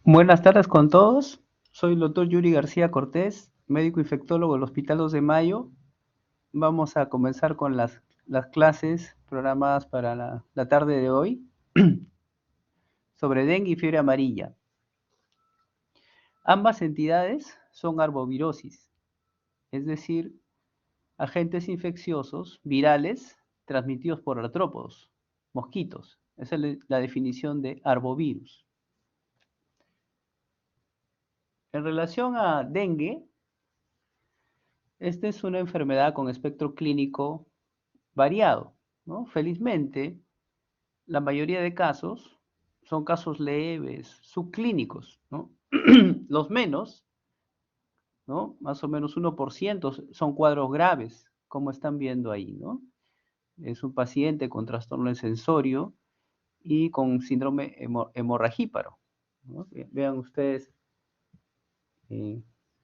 Buenas tardes con todos. Soy el doctor Yuri García Cortés, médico infectólogo del Hospital 2 de Mayo. Vamos a comenzar con las clases programadas para la tarde de hoy sobre dengue y fiebre amarilla. Ambas entidades son arbovirosis, es decir, agentes infecciosos virales transmitidos por artrópodos, mosquitos. Esa es la definición de arbovirus. En relación a dengue, esta es una enfermedad con espectro clínico variado, ¿no? Felizmente, la mayoría de casos son casos leves, subclínicos, ¿no? Los menos, ¿no? Más o menos 1% son cuadros graves, como están viendo ahí, ¿no? Es un paciente con trastorno del sensorio y con síndrome hemorragíparo, ¿no? Vean ustedes eh,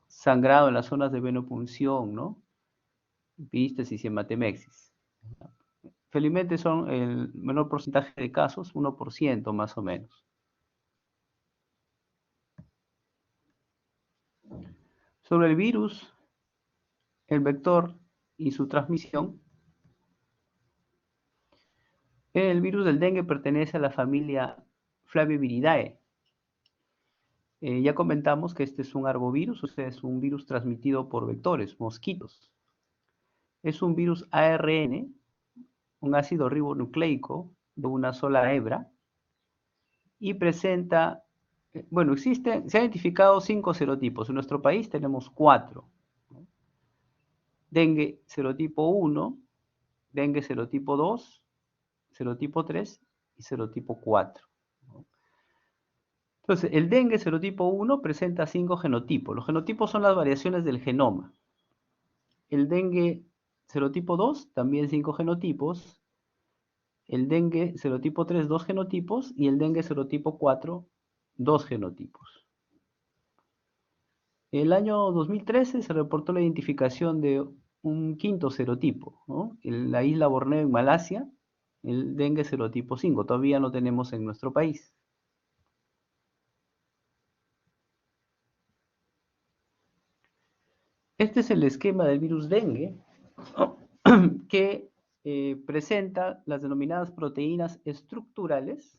sangrado en las zonas de venopunción, ¿no? Epístasis y hematemexis. Felizmente son el menor porcentaje de casos, 1% más o menos. Sobre el virus, el vector y su transmisión, el virus del dengue pertenece a la familia Flaviviridae. Ya comentamos que este es un arbovirus, o sea, es un virus transmitido por vectores, mosquitos. Es un virus ARN, un ácido ribonucleico de una sola hebra, y presenta, bueno, se han identificado 5 serotipos. En nuestro país tenemos 4. Dengue serotipo 1, dengue serotipo 2, serotipo 3 y serotipo 4. Entonces, el dengue serotipo 1 presenta 5 genotipos. Los genotipos son las variaciones del genoma. El dengue serotipo 2, también 5 genotipos. El dengue serotipo 3, 2 genotipos. Y el dengue serotipo 4, 2 genotipos. El año 2013 se reportó la identificación de un quinto serotipo, ¿no? En la isla Borneo, en Malasia, el dengue serotipo 5. Todavía no tenemos en nuestro país. Este es el esquema del virus dengue, ¿no? Que presenta las denominadas proteínas estructurales,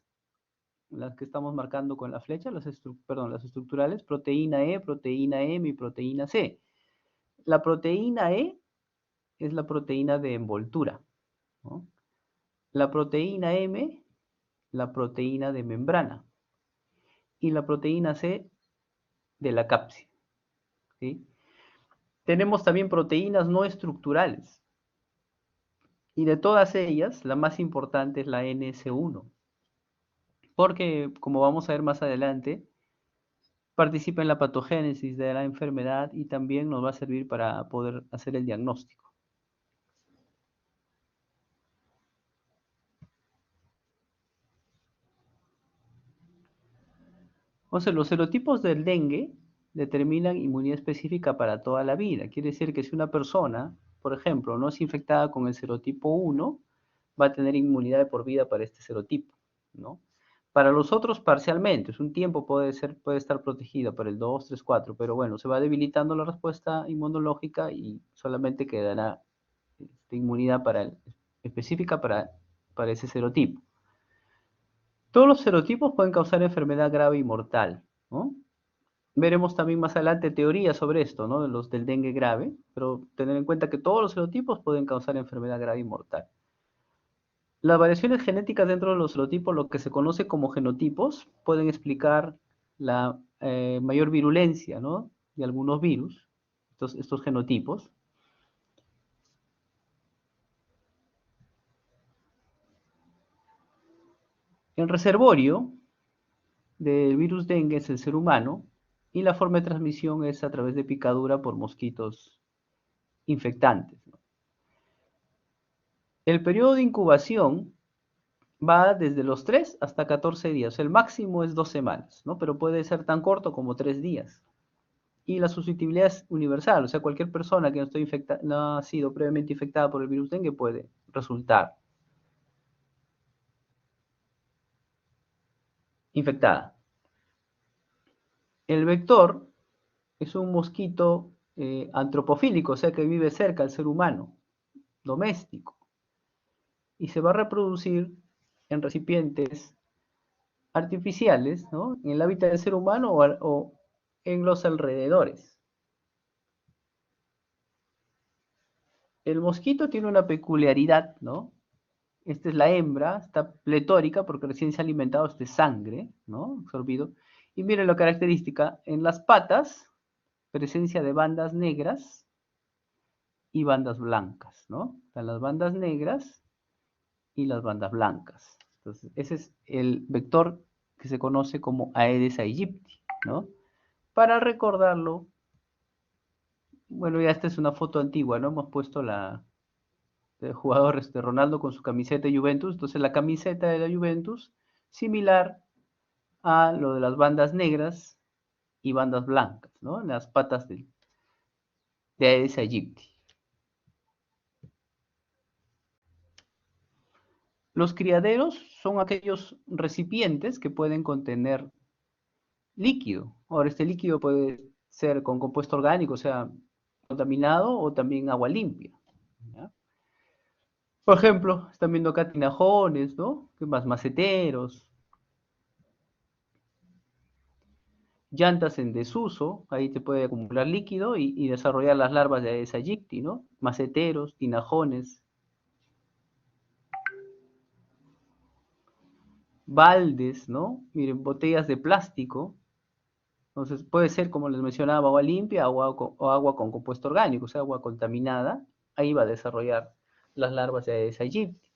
las que estamos marcando con la flecha, las estructurales, proteína E, proteína M y proteína C. La proteína E es la proteína de envoltura, ¿no? La proteína M, la proteína de membrana, y la proteína C de la cápside, ¿sí? Tenemos también proteínas no estructurales, y de todas ellas, la más importante es la NS1, porque, como vamos a ver más adelante, participa en la patogénesis de la enfermedad y también nos va a servir para poder hacer el diagnóstico. Entonces, los serotipos del dengue determinan inmunidad específica para toda la vida. Quiere decir que si una persona, por ejemplo, no es infectada con el serotipo 1, va a tener inmunidad de por vida para este serotipo, ¿no? Para los otros parcialmente, es un tiempo puede estar protegida para el 2, 3, 4, pero bueno, se va debilitando la respuesta inmunológica y solamente quedará inmunidad específica para ese serotipo. Todos los serotipos pueden causar enfermedad grave y mortal, ¿no? Veremos también más adelante teorías sobre esto, ¿no? De los del dengue grave, pero tener en cuenta que todos los serotipos pueden causar enfermedad grave y mortal. Las variaciones genéticas dentro de los serotipos, lo que se conoce como genotipos, pueden explicar la mayor virulencia, ¿no? De algunos virus, estos genotipos. El reservorio del virus dengue es el ser humano y la forma de transmisión es a través de picadura por mosquitos infectantes, ¿no? El periodo de incubación va desde los 3 hasta 14 días. El máximo es 2 semanas, ¿no? Pero puede ser tan corto como 3 días. Y la susceptibilidad es universal, o sea, cualquier persona que no ha sido previamente infectada por el virus dengue puede resultar infectada. El vector es un mosquito antropofílico, o sea que vive cerca al ser humano, doméstico, y se va a reproducir en recipientes artificiales, ¿no? En el hábitat del ser humano o en los alrededores. El mosquito tiene una peculiaridad, ¿no? Esta es la hembra, está pletórica porque recién se ha alimentado de sangre, ¿no? Absorbido. Y miren la característica, en las patas, presencia de bandas negras y bandas blancas, ¿no? Están las bandas negras y las bandas blancas. Entonces, ese es el vector que se conoce como Aedes aegypti, ¿no? Para recordarlo, bueno, ya esta es una foto antigua, ¿no? Hemos puesto el jugador Ronaldo con su camiseta de Juventus, entonces la camiseta de la Juventus, similar a lo de las bandas negras y bandas blancas, ¿no? En las patas de Aedes aegypti. Los criaderos son aquellos recipientes que pueden contener líquido. Ahora, este líquido puede ser con compuesto orgánico, o sea, contaminado, o también agua limpia, ¿ya? Por ejemplo, están viendo acá tinajones, ¿no? ¿Qué más? Maceteros, llantas en desuso, ahí te puede acumular líquido y desarrollar las larvas de Aedes aegypti, ¿no? Maceteros, tinajones, baldes, ¿no? Miren, botellas de plástico. Entonces puede ser, como les mencionaba, agua limpia o agua con compuesto orgánico, o sea, agua contaminada. Ahí va a desarrollar las larvas de Aedes aegypti.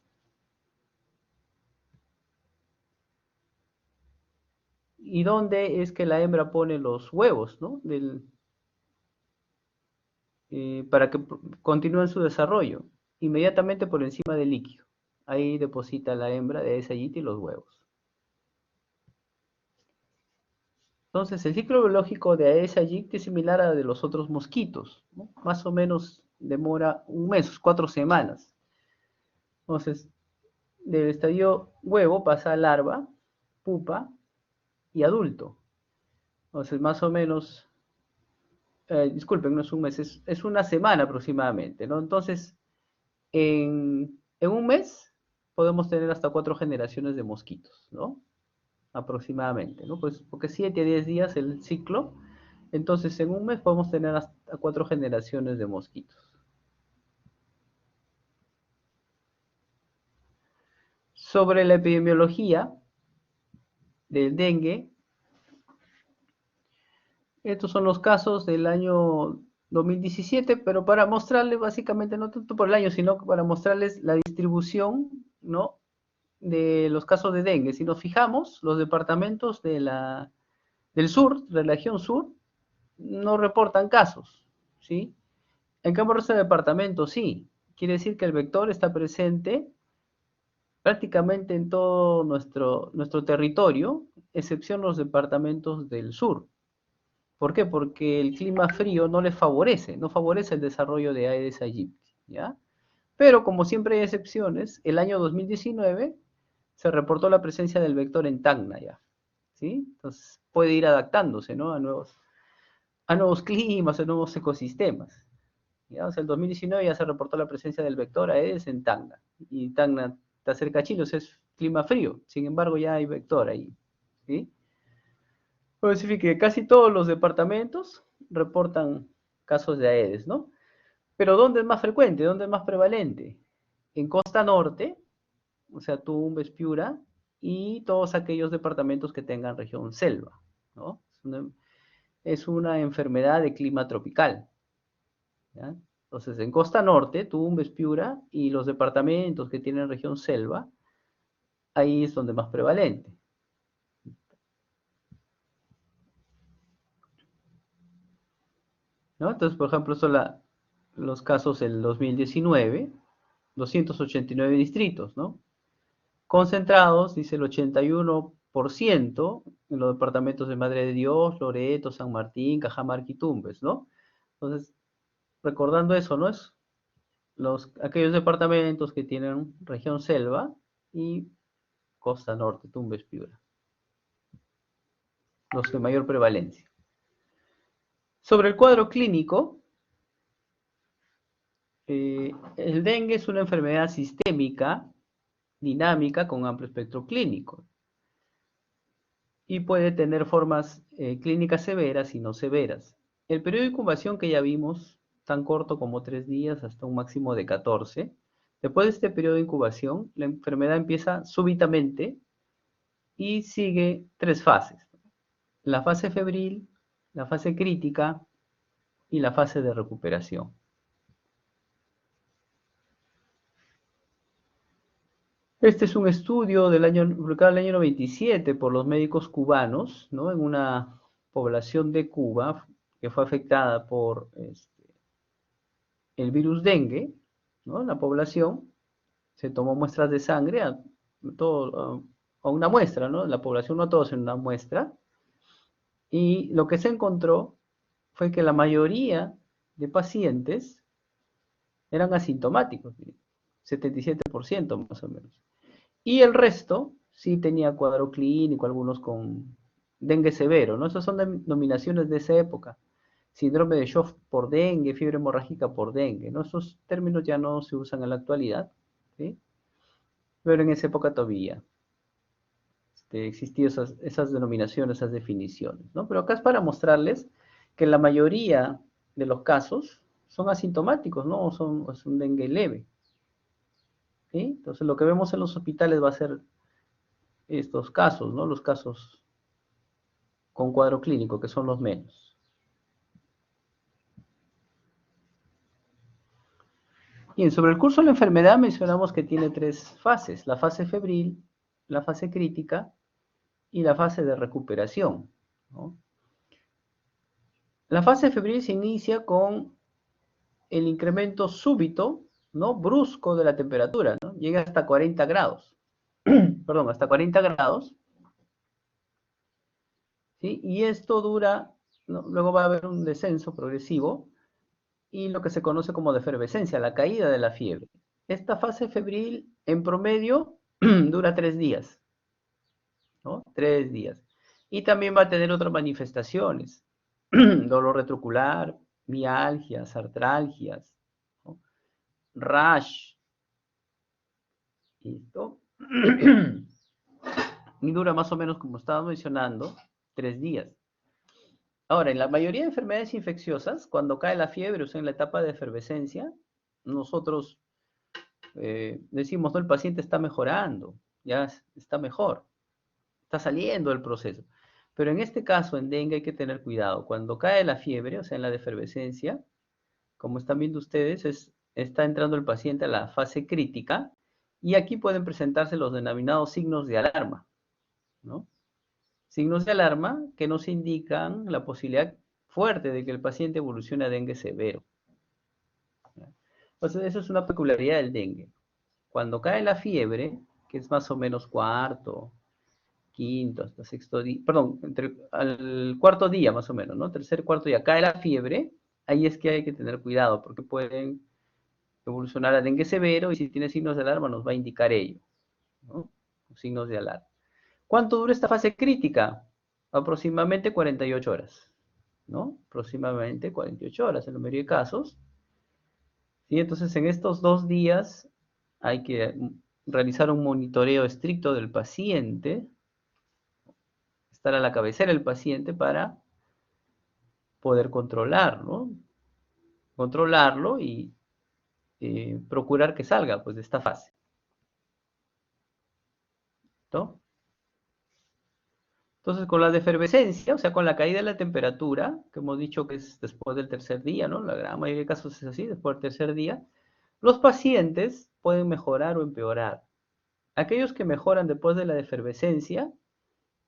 ¿Y dónde es que la hembra pone los huevos, ¿no? Para que continúen su desarrollo? Inmediatamente por encima del líquido. Ahí deposita la hembra de Aedes aegypti los huevos. Entonces, el ciclo biológico de Aedes aegypti es similar a de los otros mosquitos, ¿no? Más o menos demora un mes, 4 semanas. Entonces, del estadio huevo pasa a larva, pupa y adulto. Entonces, más o menos, disculpen, no es un mes, es una semana aproximadamente, ¿no? Entonces, en un mes podemos tener hasta 4 generaciones de mosquitos, ¿no? Aproximadamente, ¿no? Pues porque 7 a 10 días el ciclo, entonces en un mes podemos tener hasta 4 generaciones de mosquitos. Sobre la epidemiología del dengue, estos son los casos del año 2017, pero para mostrarles básicamente, no tanto por el año, sino para mostrarles la distribución, ¿no? De los casos de dengue. Si nos fijamos, los departamentos del sur, de la región sur, no reportan casos, ¿sí? En cambio, el resto de departamentos sí. Quiere decir que el vector está presente prácticamente en todo nuestro territorio, excepción los departamentos del sur. ¿Por qué? Porque el clima frío no les favorece, no favorece el desarrollo de Aedes aegypti, ¿ya? Pero como siempre hay excepciones, el año 2019 se reportó la presencia del vector en Tacna ya, ¿sí? Entonces puede ir adaptándose, ¿no? A nuevos climas, a nuevos ecosistemas. ¿Ya? O sea, el 2019 ya se reportó la presencia del vector Aedes en Tacna. Y Tacna está cerca de Chile, o sea, es clima frío. Sin embargo, ya hay vector ahí, ¿sí? Puedo decir que casi todos los departamentos reportan casos de Aedes, ¿no? Pero ¿dónde es más frecuente? ¿Dónde es más prevalente? En costa norte, o sea, Tumbes, Piura, y todos aquellos departamentos que tengan región selva, ¿no? Es una enfermedad de clima tropical, ¿ya? Entonces, en costa norte, Tumbes, Piura, y los departamentos que tienen región selva, ahí es donde más prevalente, ¿no? Entonces, por ejemplo, son los casos del 2019, 289 distritos, ¿no? Concentrados, dice el 81% en los departamentos de Madre de Dios, Loreto, San Martín, Cajamarca y Tumbes, ¿no? Entonces, recordando eso, ¿no? Es aquellos departamentos que tienen región selva y costa norte, Tumbes, Piura, los de mayor prevalencia. Sobre el cuadro clínico, el dengue es una enfermedad sistémica, dinámica, con amplio espectro clínico. Y puede tener formas clínicas severas y no severas. El periodo de incubación que ya vimos, tan corto como 3 días hasta un máximo de 14. Después de este periodo de incubación, la enfermedad empieza súbitamente y sigue 3 fases. La fase febril, la fase crítica y la fase de recuperación. Este es un estudio publicado en el año 97 por los médicos cubanos, ¿no? En una población de Cuba que fue afectada por el virus dengue, ¿no? La población se tomó muestras de sangre a una muestra, ¿no? La población, no a todos en una muestra, y lo que se encontró fue que la mayoría de pacientes eran asintomáticos, 77% más o menos. Y el resto sí tenía cuadro clínico, algunos con dengue severo, ¿no? Esas son denominaciones de esa época. Síndrome de shock por dengue, fiebre hemorrágica por dengue, ¿no? Esos términos ya no se usan en la actualidad, ¿sí? Pero en esa época todavía existían esas denominaciones, esas definiciones, ¿no? Pero acá es para mostrarles que la mayoría de los casos son asintomáticos, ¿no? Es un dengue leve, ¿sí? Entonces lo que vemos en los hospitales va a ser estos casos, ¿no? Los casos con cuadro clínico, que son los menos. Bien, sobre el curso de la enfermedad mencionamos que tiene 3 fases, la fase febril, la fase crítica y la fase de recuperación, ¿no? La fase febril se inicia con el incremento súbito, ¿no? Brusco de la temperatura, ¿no? Llega hasta 40 grados, perdón, hasta 40 grados, ¿sí? Y esto dura, ¿no? Luego va a haber un descenso progresivo y lo que se conoce como defervescencia, la caída de la fiebre. Esta fase febril, en promedio, dura 3 días, ¿no? 3 días. Y también va a tener otras manifestaciones, dolor retrocular, mialgias, artralgias, ¿no? Rash, ¿listo? Y dura más o menos, como estaba mencionando, 3 días. Ahora, en la mayoría de enfermedades infecciosas, cuando cae la fiebre, o sea, en la etapa de efervescencia, nosotros decimos, no, el paciente está mejorando, ya está mejor, está saliendo del proceso. Pero en este caso, en dengue, hay que tener cuidado. Cuando cae la fiebre, o sea, en la efervescencia, como están viendo ustedes, está entrando el paciente a la fase crítica y aquí pueden presentarse los denominados signos de alarma, ¿no? Signos de alarma que nos indican la posibilidad fuerte de que el paciente evolucione a dengue severo. Entonces, eso es una peculiaridad del dengue. Cuando cae la fiebre, que es más o menos cuarto, quinto, hasta sexto día, perdón, al cuarto día más o menos, ¿no? Tercer, cuarto día, cae la fiebre, ahí es que hay que tener cuidado, porque pueden evolucionar a dengue severo y si tiene signos de alarma nos va a indicar ello, ¿no? Signos de alarma. ¿Cuánto dura esta fase crítica? Aproximadamente 48 horas, ¿no? Aproximadamente 48 horas en la mayoría de casos. ¿Sí? Entonces, en estos 2 días hay que realizar un monitoreo estricto del paciente, estar a la cabecera del paciente para poder controlarlo, ¿no? Controlarlo y procurar que salga pues, de esta fase, ¿no? Entonces, con la defervescencia, o sea, con la caída de la temperatura, que hemos dicho que es después del tercer día, ¿no? La gran mayoría de casos es así, después del tercer día, los pacientes pueden mejorar o empeorar. Aquellos que mejoran después de la efervescencia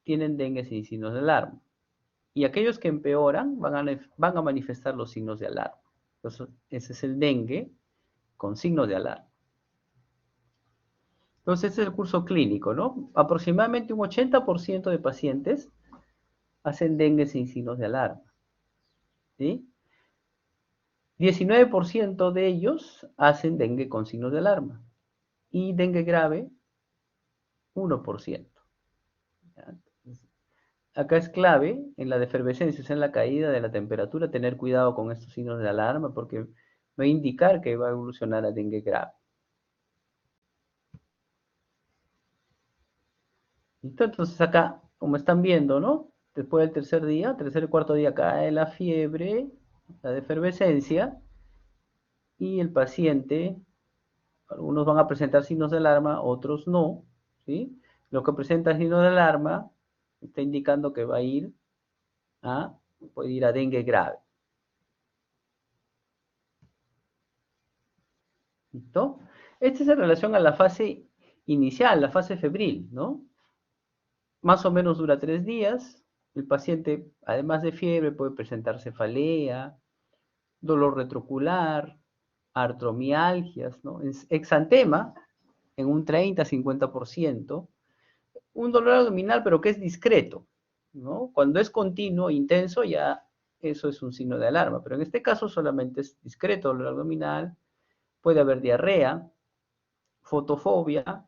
tienen dengue sin signos de alarma. Y aquellos que empeoran van a manifestar los signos de alarma. Entonces, ese es el dengue con signos de alarma. Entonces, este es el curso clínico, ¿no? Aproximadamente un 80% de pacientes hacen dengue sin signos de alarma, ¿sí? 19% de ellos hacen dengue con signos de alarma. Y dengue grave, 1%. acá es clave en la defervescencia, o sea, en la caída de la temperatura, tener cuidado con estos signos de alarma porque va a indicar que va a evolucionar a dengue grave. ¿Listo? Entonces acá, como están viendo, ¿no? Después del tercer día, tercer y cuarto día cae la fiebre, la defervescencia, y el paciente, algunos van a presentar signos de alarma, otros no, ¿sí? Lo que presenta signos de alarma está indicando que va a ir a, puede ir a dengue grave. ¿Listo? Este es en relación a la fase inicial, la fase febril, ¿no? Más o menos dura 3 días. El paciente, además de fiebre, puede presentar cefalea, dolor retrocular, artromialgias, ¿no? Exantema en un 30-50%, un dolor abdominal, pero que es discreto, ¿no? Cuando es continuo, intenso, ya eso es un signo de alarma, pero en este caso solamente es discreto dolor abdominal, puede haber diarrea, fotofobia,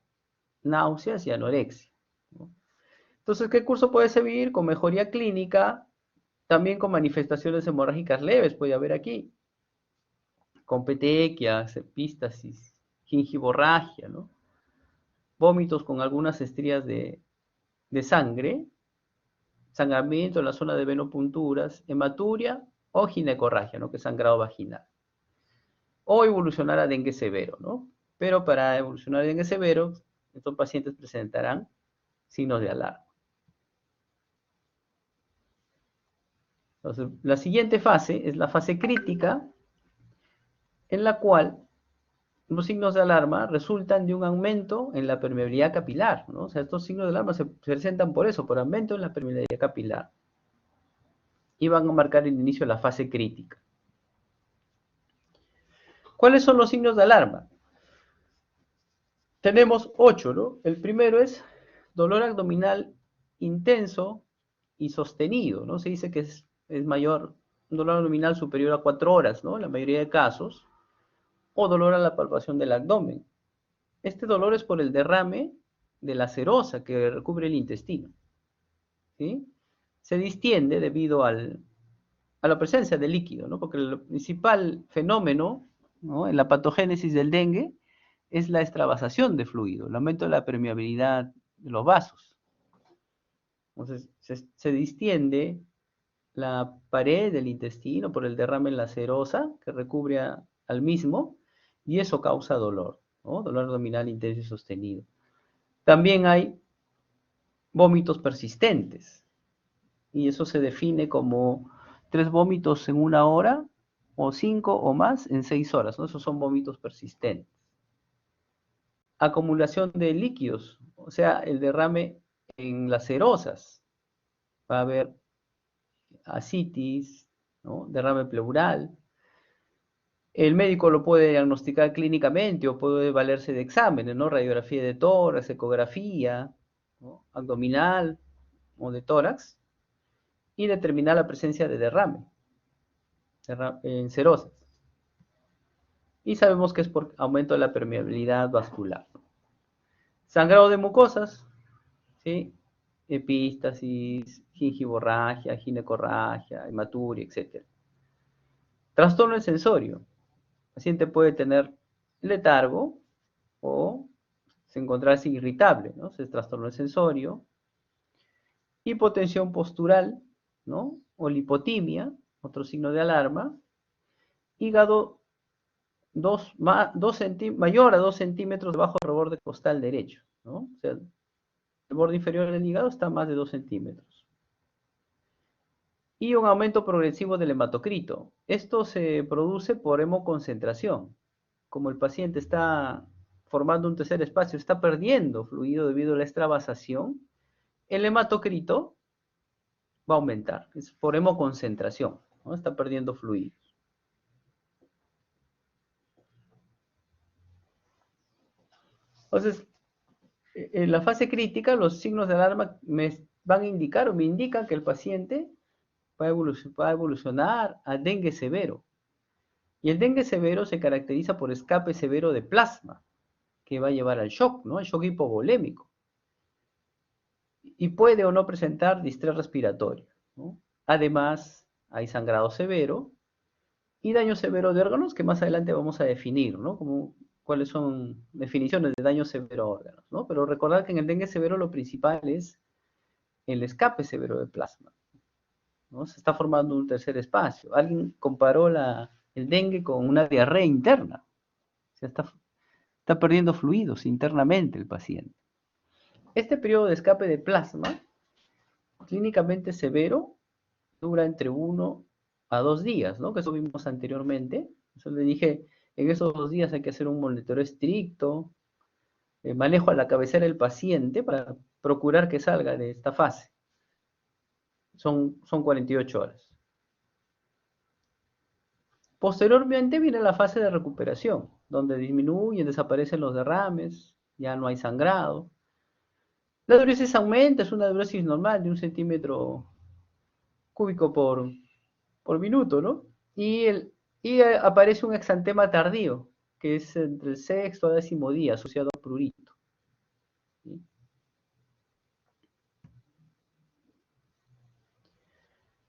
náuseas y anorexia, ¿no? Entonces, ¿qué curso puede seguir? Con mejoría clínica, también con manifestaciones hemorrágicas leves, puede haber aquí, con petequias, epístasis, gingivorragia, ¿no? Vómitos con algunas estrías de sangre, sangramiento en la zona de venopunturas, hematuria o ginecorragia, ¿no? Que es sangrado vaginal. O evolucionar a dengue severo, ¿no? Pero para evolucionar a dengue severo, estos pacientes presentarán signos de alarma. Entonces, la siguiente fase es la fase crítica, en la cual los signos de alarma resultan de un aumento en la permeabilidad capilar, ¿no? O sea, estos signos de alarma se presentan por eso, por aumento en la permeabilidad capilar. Y van a marcar el inicio de la fase crítica. ¿Cuáles son los signos de alarma? Tenemos 8, ¿no? El primero es dolor abdominal intenso y sostenido, ¿no? Se dice que es mayor, un dolor abdominal superior a 4 horas, ¿no? En la mayoría de casos. O dolor a la palpación del abdomen. Este dolor es por el derrame de la serosa que recubre el intestino, ¿sí? Se distiende debido a la presencia de líquido, ¿no? Porque el principal fenómeno, ¿no? En la patogénesis del dengue es la extravasación de fluido, el aumento de la permeabilidad de los vasos. Entonces, se distiende la pared del intestino por el derrame en la serosa que recubre al mismo y eso causa dolor, ¿no? Dolor abdominal intenso y sostenido. También hay vómitos persistentes y eso se define como 3 vómitos en 1 hora o 5 o más en 6 horas, ¿no? Esos son vómitos persistentes. Acumulación de líquidos, o sea, el derrame en las serosas. Va a haber ascitis, ¿no? Derrame pleural. El médico lo puede diagnosticar clínicamente o puede valerse de exámenes, ¿no? Radiografía de tórax, ecografía, ¿no? Abdominal o de tórax, y determinar la presencia de derrame en serosas. Y sabemos que es por aumento de la permeabilidad vascular. Sangrado de mucosas, ¿sí? Epístasis, gingivorragia, ginecorragia, hematuria, etc. Trastorno del sensorio. El paciente puede tener letargo o encontrarse irritable, ¿no? Es trastorno del sensorio. Hipotensión postural, ¿no? O lipotimia, otro signo de alarma. Hígado mayor a 2 centímetros debajo del borde costal derecho, ¿no? O sea, el borde inferior del hígado está a más de 2 centímetros. Y un aumento progresivo del hematocrito. Esto se produce por hemoconcentración. Como el paciente está formando un tercer espacio, está perdiendo fluido debido a la extravasación, el hematocrito va a aumentar. Es por hemoconcentración, ¿no? Está perdiendo fluido. Entonces, en la fase crítica, los signos de alarma me van a indicar o me indican que el paciente va a evolucionar a dengue severo. Y el dengue severo se caracteriza por escape severo de plasma, que va a llevar al shock, ¿no? El shock hipovolémico. y puede o no presentar distrés respiratorio, ¿no? Además, hay sangrado severo y daño severo de órganos que más adelante vamos a definir, ¿no? Como cuáles son definiciones de daño severo a órganos, ¿no? Pero recordar que en el dengue severo lo principal es el escape severo de plasma, ¿no? Se está formando un tercer espacio. Alguien comparó el dengue con una diarrea interna. Se está perdiendo fluidos internamente el paciente. Este periodo de escape de plasma, clínicamente severo, dura entre 1 a 2 días, ¿no? Que eso vimos anteriormente. Eso le dije, en esos 2 días hay que hacer un monitoreo estricto, manejo a la cabecera del paciente para procurar que salga de esta fase. Son 48 horas. Posteriormente viene la fase de recuperación, donde disminuyen, desaparecen los derrames, ya no hay sangrado. La diuresis aumenta, es una diuresis normal de 1 centímetro cúbico por minuto, ¿no? Y aparece un exantema tardío, que es entre el sexto a 10.º día, asociado a prurito. ¿Sí?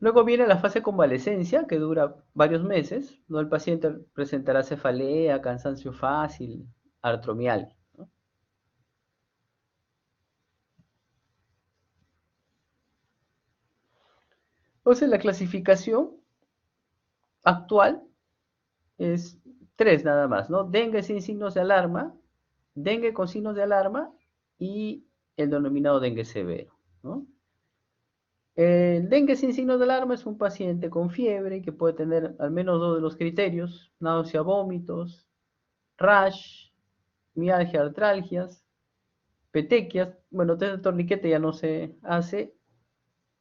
Luego viene la fase convalecencia, que dura varios meses, ¿no? El paciente presentará cefalea, cansancio fácil, artromialgia, ¿no? Entonces, la clasificación actual es 3 nada más, ¿no? Dengue sin signos de alarma, dengue con signos de alarma y el denominado dengue severo, ¿no? El dengue sin signos de alarma es un paciente con fiebre que puede tener al menos 2 de los criterios: náusea, vómitos, rash, mialgia, artralgias, petequias, bueno, test de torniquete ya no se hace,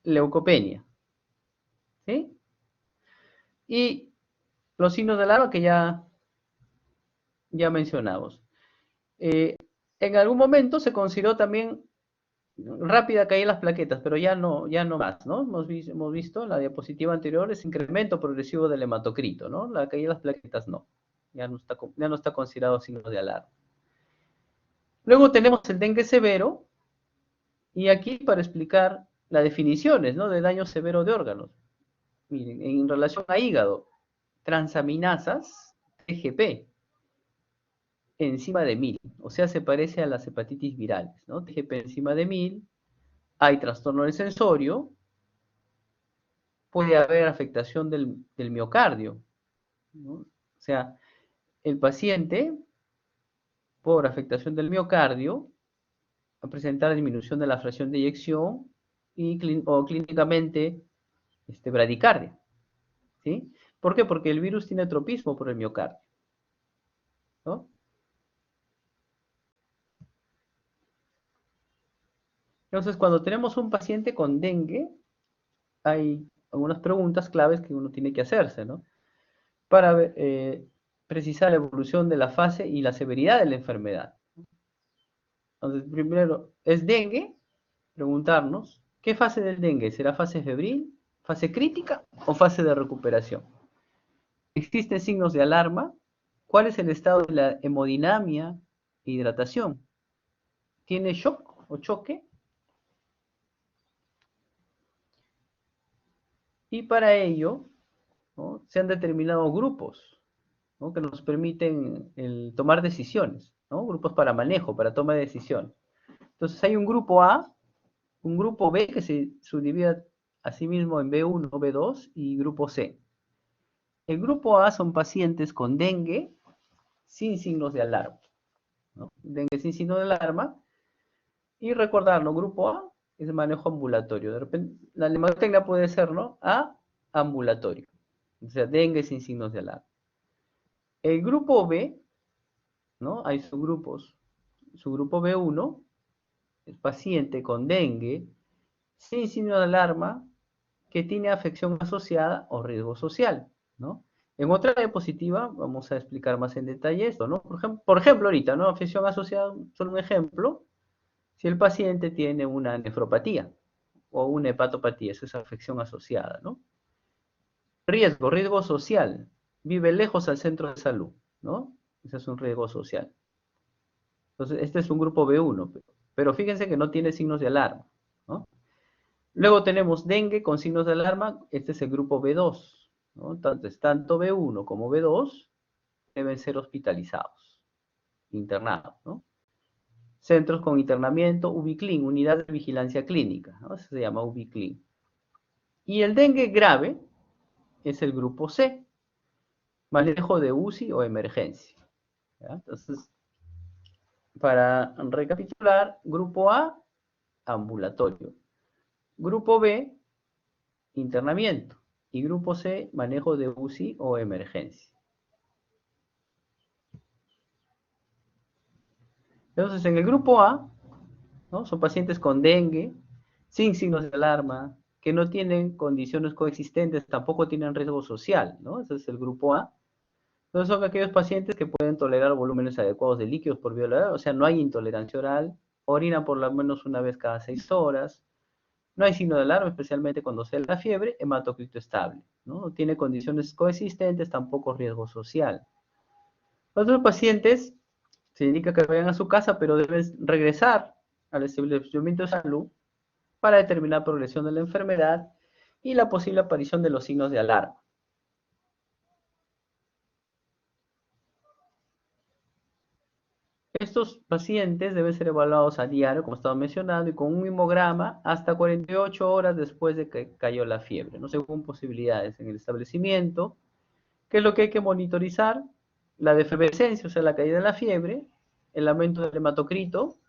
leucopenia, ¿sí? Y los signos de alarma que ya mencionamos. Eh, en algún momento se consideró también rápida caída en las plaquetas, pero ya no más, ¿no? Hemos visto en la diapositiva anterior ese incremento progresivo del hematocrito, ¿no? La caída de las plaquetas no, ya no está considerado signo de alarma. Luego tenemos el dengue severo, y aquí para explicar las definiciones, ¿no? De daño severo de órganos. Miren, en relación a hígado, transaminasas, TGP, encima de 1000, o sea, se parece a las hepatitis virales, ¿no? TGP encima de 1000, hay trastorno del sensorio, puede haber afectación del miocardio, ¿no? O sea, el paciente, por afectación del miocardio, va a presentar disminución de la fracción de eyección o clínicamente bradicardia, ¿sí? ¿Por qué? Porque el virus tiene tropismo por el miocardio, ¿no? Entonces, cuando tenemos un paciente con dengue, hay algunas preguntas claves que uno tiene que hacerse, ¿no? Para precisar la evolución de la fase y la severidad de la enfermedad. Entonces, primero, ¿es dengue? Preguntarnos, ¿qué fase del dengue? ¿Será fase febril, fase crítica o fase de recuperación? ¿Existen signos de alarma? ¿Cuál es el estado de la hemodinamia e hidratación? ¿Tiene shock o choque? Y para ello, ¿no?, se han determinado grupos, ¿no?, que nos permiten tomar decisiones, ¿no? Grupos para manejo, para toma de decisiones. Entonces hay un grupo A, un grupo B que se subdivide a sí mismo en B1, B2 y grupo C. El grupo A son pacientes con dengue sin signos de alarma, ¿no? Dengue sin signos de alarma. Y recordarlo, grupo A es manejo ambulatorio. De repente, la nemotecnia puede ser, ¿no?, A, ambulatorio. O sea, dengue sin signos de alarma. El grupo B, ¿no? Hay subgrupos. Su grupo B1 es paciente con dengue sin signo de alarma que tiene afección asociada o riesgo social, ¿no? En otra diapositiva vamos a explicar más en detalle esto, ¿no? Por ejemplo ahorita, ¿no? Afección asociada, solo un ejemplo, si el paciente tiene una nefropatía o una hepatopatía, eso es afección asociada, ¿no? Riesgo social, vive lejos al centro de salud, ¿no? Ese es un riesgo social. Entonces, este es un grupo B1, pero fíjense que no tiene signos de alarma, Luego tenemos dengue con signos de alarma, este es el grupo B2, ¿no? Entonces, tanto B1 como B2 deben ser hospitalizados, internados, ¿no? Centros con internamiento, UBICLIN, Unidad de Vigilancia Clínica, ¿no? Eso se llama UBICLIN. Y el dengue grave es el grupo C, manejo de UCI o emergencia. ¿Ya? Entonces, para recapitular, grupo A, ambulatorio. Grupo B, internamiento. Y grupo C, manejo de UCI o emergencia. Entonces, en el grupo A, ¿no? Son pacientes con dengue, sin signos de alarma, que no tienen condiciones coexistentes, tampoco tienen riesgo social, ¿no? Ese es el grupo A. Entonces son aquellos pacientes que pueden tolerar volúmenes adecuados de líquidos por vía oral, o sea, no hay intolerancia oral, orina por lo menos una vez cada 6 horas, no hay signo de alarma, especialmente cuando se la fiebre, hematocrito estable, ¿no? No tiene condiciones coexistentes, tampoco riesgo social. Los otros pacientes se indica que vayan a su casa, pero deben regresar al establecimiento de salud para determinar progresión de la enfermedad y la posible aparición de los signos de alarma. Estos pacientes deben ser evaluados a diario, como estaba mencionando, y con un hemograma hasta 48 horas después de que cayó la fiebre, ¿no? Según posibilidades en el establecimiento. ¿Qué es lo que hay que monitorizar? La defervescencia, o sea, la caída de la fiebre, el aumento del hematocrito,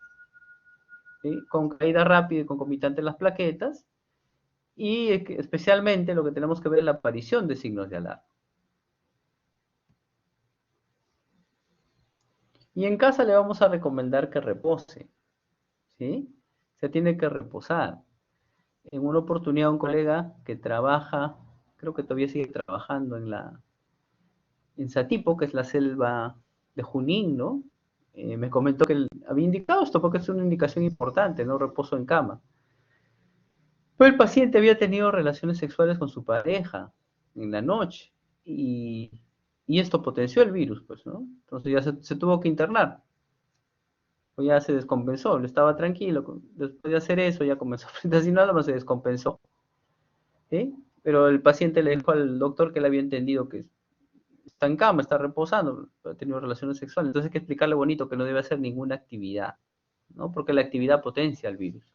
¿sí? Con caída rápida y concomitante en las plaquetas, y especialmente lo que tenemos que ver es la aparición de signos de alarma. Y en casa le vamos a recomendar que repose, ¿sí? Se tiene que reposar. En una oportunidad un colega que trabaja, creo que todavía sigue trabajando en Satipo, que es la selva de Junín, ¿no? Me comentó que él había indicado esto porque es una indicación importante, ¿no? Reposo en cama. Pero el paciente había tenido relaciones sexuales con su pareja en la noche y, y esto potenció el virus, pues, ¿no? Entonces ya se tuvo que internar. Pues ya se descompensó, él estaba tranquilo, después de hacer eso ya comenzó a presentar síntomas, se descompensó, ¿sí? Pero el paciente le dijo al doctor que él había entendido que está en cama, está reposando, ha tenido relaciones sexuales, entonces hay que explicarle bonito que no debe hacer ninguna actividad, ¿no? Porque la actividad potencia el virus.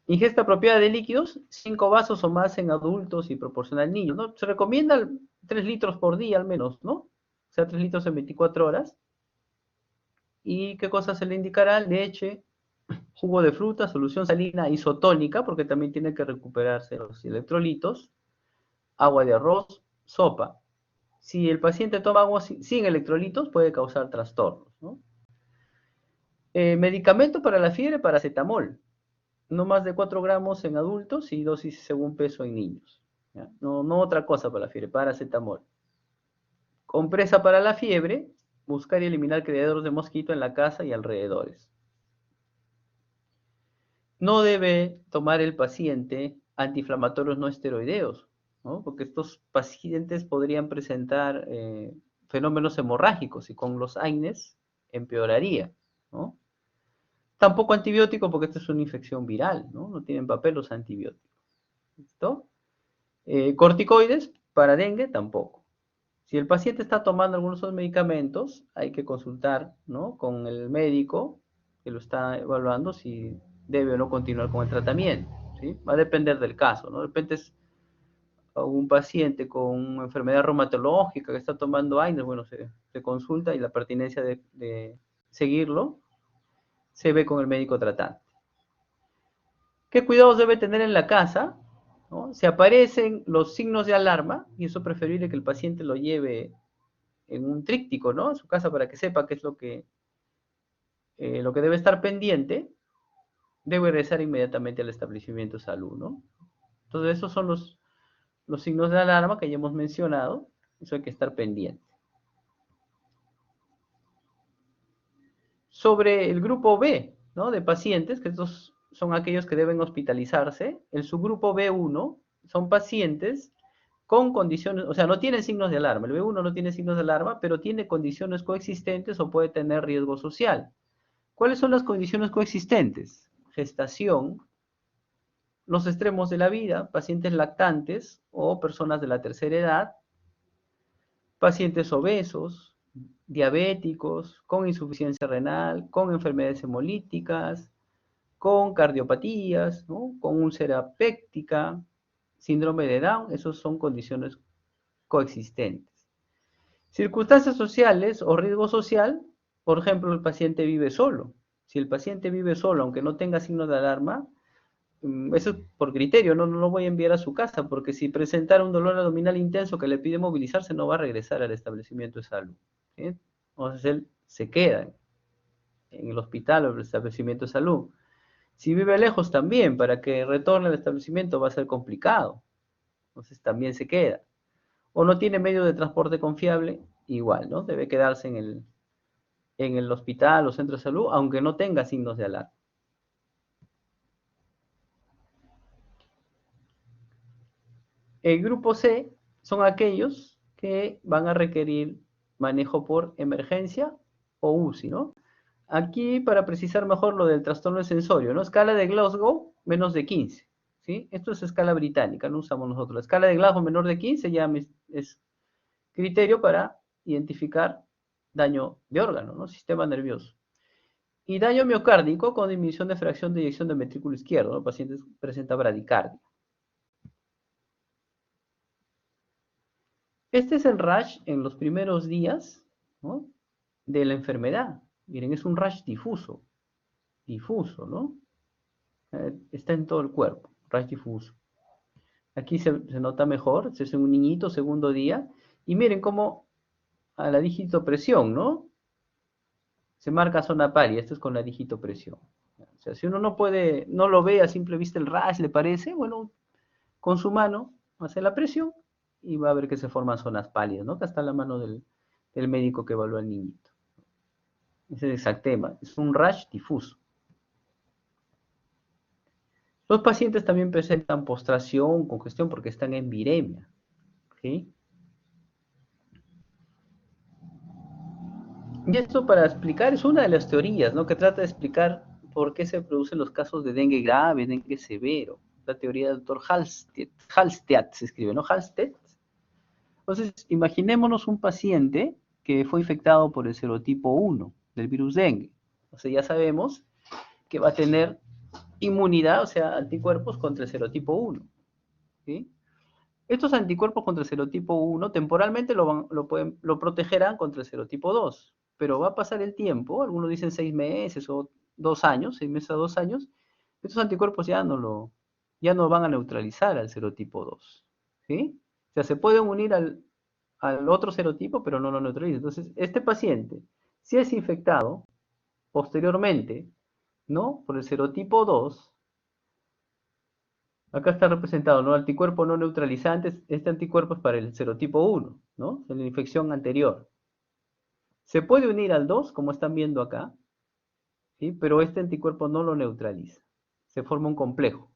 Ingesta apropiada de líquidos, 5 vasos o más en adultos y proporciona al niño, ¿no? Se recomienda 3 litros por día al menos, ¿no? O sea, 3 litros en 24 horas. ¿Y qué cosas se le indicará? Leche, jugo de fruta, solución salina isotónica, porque también tiene que recuperarse los electrolitos, agua de arroz, sopa. Si el paciente toma agua sin electrolitos, puede causar trastornos, ¿no? Medicamento para la fiebre, paracetamol. No más de 4 gramos en adultos y dosis según peso en niños. ¿Ya? No, no otra cosa para la fiebre, paracetamol. Compresa para la fiebre, buscar y eliminar criaderos de mosquito en la casa y alrededores. No debe tomar el paciente antiinflamatorios no esteroideos, ¿no? Porque estos pacientes podrían presentar fenómenos hemorrágicos y con los AINES empeoraría, ¿no? Tampoco antibiótico porque esta es una infección viral, ¿no? No tienen papel los antibióticos. ¿Listo? Corticoides para dengue tampoco. Si el paciente está tomando algunos de esos medicamentos, hay que consultar, ¿no? Con el médico que lo está evaluando si debe o no continuar con el tratamiento, ¿sí? Va a depender del caso, ¿no? De repente es un paciente con una enfermedad reumatológica que está tomando AINES, bueno, se consulta y la pertinencia de seguirlo se ve con el médico tratante. ¿Qué cuidados debe tener en la casa? ¿No? Si aparecen los signos de alarma, y eso es preferible que el paciente lo lleve en un tríptico, ¿no? En su casa para que sepa qué es lo que debe estar pendiente, debe regresar inmediatamente al establecimiento de salud, ¿no? Entonces, esos son los signos de alarma que ya hemos mencionado, eso hay que estar pendiente. Sobre el grupo B, ¿no? De pacientes, que estos son aquellos que deben hospitalizarse, el subgrupo B1 son pacientes con condiciones, o sea, no tienen signos de alarma. El B1 no tiene signos de alarma, pero tiene condiciones coexistentes o puede tener riesgo social. ¿Cuáles son las condiciones coexistentes? Gestación, los extremos de la vida, pacientes lactantes o personas de la tercera edad, pacientes obesos, diabéticos, con insuficiencia renal, con enfermedades hemolíticas, con cardiopatías, ¿no? Con úlcera péptica, síndrome de Down, esas son condiciones coexistentes. Circunstancias sociales o riesgo social, por ejemplo, el paciente vive solo. Si el paciente vive solo, aunque no tenga signos de alarma, eso es por criterio, no lo voy a enviar a su casa, porque si presentara un dolor abdominal intenso que le pide movilizarse, no va a regresar al establecimiento de salud. ¿Sí? Entonces él se queda en el hospital o en el establecimiento de salud. Si vive lejos también, para que retorne al establecimiento va a ser complicado. Entonces también se queda. O no tiene medio de transporte confiable, igual, ¿no? Debe quedarse en el hospital o centro de salud, aunque no tenga signos de alarma. El grupo C son aquellos que van a requerir manejo por emergencia o UCI, ¿no? Aquí, para precisar mejor lo del trastorno de sensorio, ¿no? Escala de Glasgow, menos de 15, ¿sí? Esto es escala británica, no usamos nosotros. La escala de Glasgow menor de 15 ya es criterio para identificar daño de órgano, ¿no? Sistema nervioso. Y daño miocárdico con disminución de fracción de eyección del ventrículo izquierdo, ¿no? El paciente presenta bradicardia. Este es el rash en los primeros días, ¿no? De la enfermedad. Miren, es un rash difuso, ¿no? Está en todo el cuerpo, rash difuso. Aquí se nota mejor, es un niñito, segundo día, y miren cómo a la digitopresión, ¿no? Se marca zona pálida, esto es con la digitopresión. O sea, si uno no lo ve a simple vista el rash, le parece, bueno, con su mano hace la presión y va a ver que se forman zonas pálidas, ¿no? Acá está la mano del médico que evalúa al niñito. Ese es exantema, es un rash difuso. Los pacientes también presentan postración, congestión, porque están en viremia. ¿Sí? Y esto para explicar es una de las teorías, ¿no? Que trata de explicar por qué se producen los casos de dengue grave, dengue severo. La teoría del doctor Halstead se escribe, ¿no? Halstead. Entonces, imaginémonos un paciente que fue infectado por el serotipo 1 del virus dengue. O sea, ya sabemos que va a tener inmunidad, o sea, anticuerpos contra el serotipo 1. ¿Sí? Estos anticuerpos contra el serotipo 1 temporalmente lo protegerán contra el serotipo 2, pero va a pasar el tiempo, algunos dicen 6 meses o 2 años, 6 meses a 2 años, estos anticuerpos ya no van a neutralizar al serotipo 2. ¿Sí? O sea, se pueden unir al otro serotipo, pero no lo neutraliza. Entonces, este paciente, si es infectado posteriormente, ¿no? Por el serotipo 2, acá está representado, ¿no? Anticuerpo no neutralizante, este anticuerpo es para el serotipo 1, ¿no? En la infección anterior. Se puede unir al 2, como están viendo acá, ¿sí? Pero este anticuerpo no lo neutraliza. Se forma un complejo,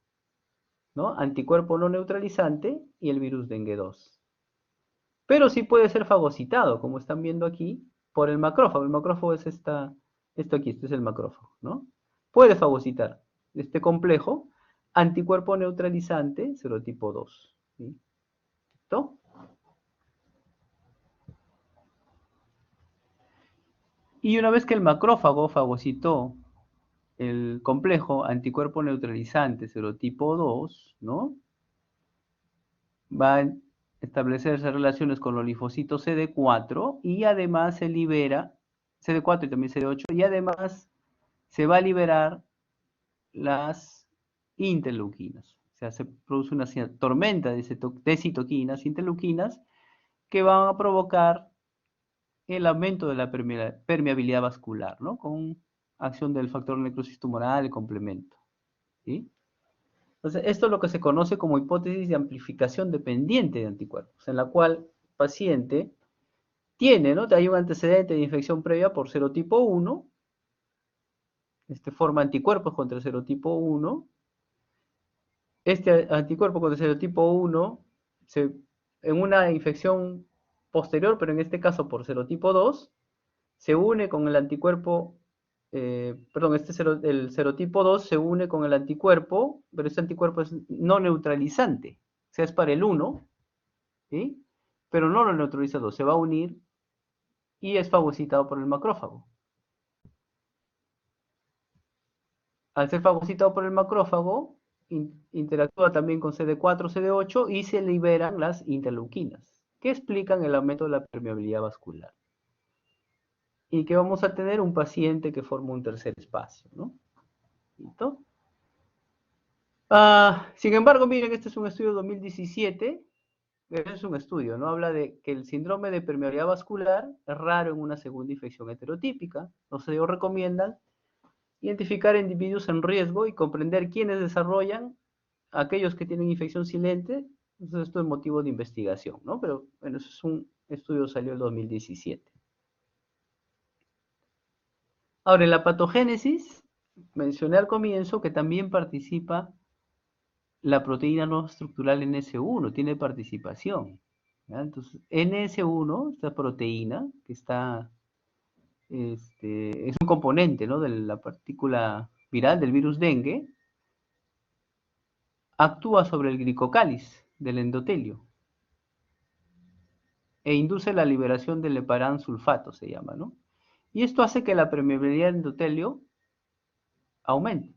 ¿no? Anticuerpo no neutralizante y el virus dengue 2. Pero sí puede ser fagocitado, como están viendo aquí, por el macrófago. El macrófago es esto aquí, este es el macrófago, ¿no? Puede fagocitar este complejo, anticuerpo neutralizante, serotipo 2. ¿Sí? ¿Listo? Y una vez que el macrófago fagocitó el complejo anticuerpo neutralizante serotipo 2, ¿no? Va a establecerse relaciones con los linfocitos CD4 y además se libera CD4 y también CD8 y además se va a liberar las interleuquinas. O sea, se produce una tormenta de citoquinas, interleuquinas, que van a provocar el aumento de la permeabilidad vascular, ¿no? Con acción del factor necrosis tumoral, el complemento. ¿Sí? Entonces, esto es lo que se conoce como hipótesis de amplificación dependiente de anticuerpos, en la cual el paciente tiene, ¿no? Hay un antecedente de infección previa por serotipo 1, forma anticuerpos contra el serotipo 1. Este anticuerpo contra el serotipo 1 en una infección posterior, pero en este caso por serotipo 2, se une con el anticuerpo perdón, el serotipo 2 se une con el anticuerpo, pero este anticuerpo es no neutralizante, o sea, es para el 1, ¿sí? Pero no lo neutraliza 2, se va a unir y es fagocitado por el macrófago. Al ser fagocitado por el macrófago, interactúa también con CD4, CD8 y se liberan las interleuquinas, que explican el aumento de la permeabilidad vascular. Y que vamos a tener un paciente que forma un tercer espacio, ¿no? ¿Listo? Sin embargo, miren, este es un estudio de 2017, es un estudio, ¿no? Habla de que el síndrome de permeabilidad vascular es raro en una segunda infección heterotípica. Entonces ellos recomiendan identificar individuos en riesgo y comprender quiénes desarrollan aquellos que tienen infección silente. Entonces esto es motivo de investigación, ¿no? Pero bueno, eso es un estudio que salió en 2017. Ahora, en la patogénesis, mencioné al comienzo que también participa la proteína no estructural NS1, tiene participación, ¿ya? Entonces, NS1, esta proteína que está, es un componente, ¿no?, de la partícula viral del virus dengue, actúa sobre el glicocáliz del endotelio e induce la liberación del heparán sulfato, se llama, ¿no? Y esto hace que la permeabilidad del endotelio aumente,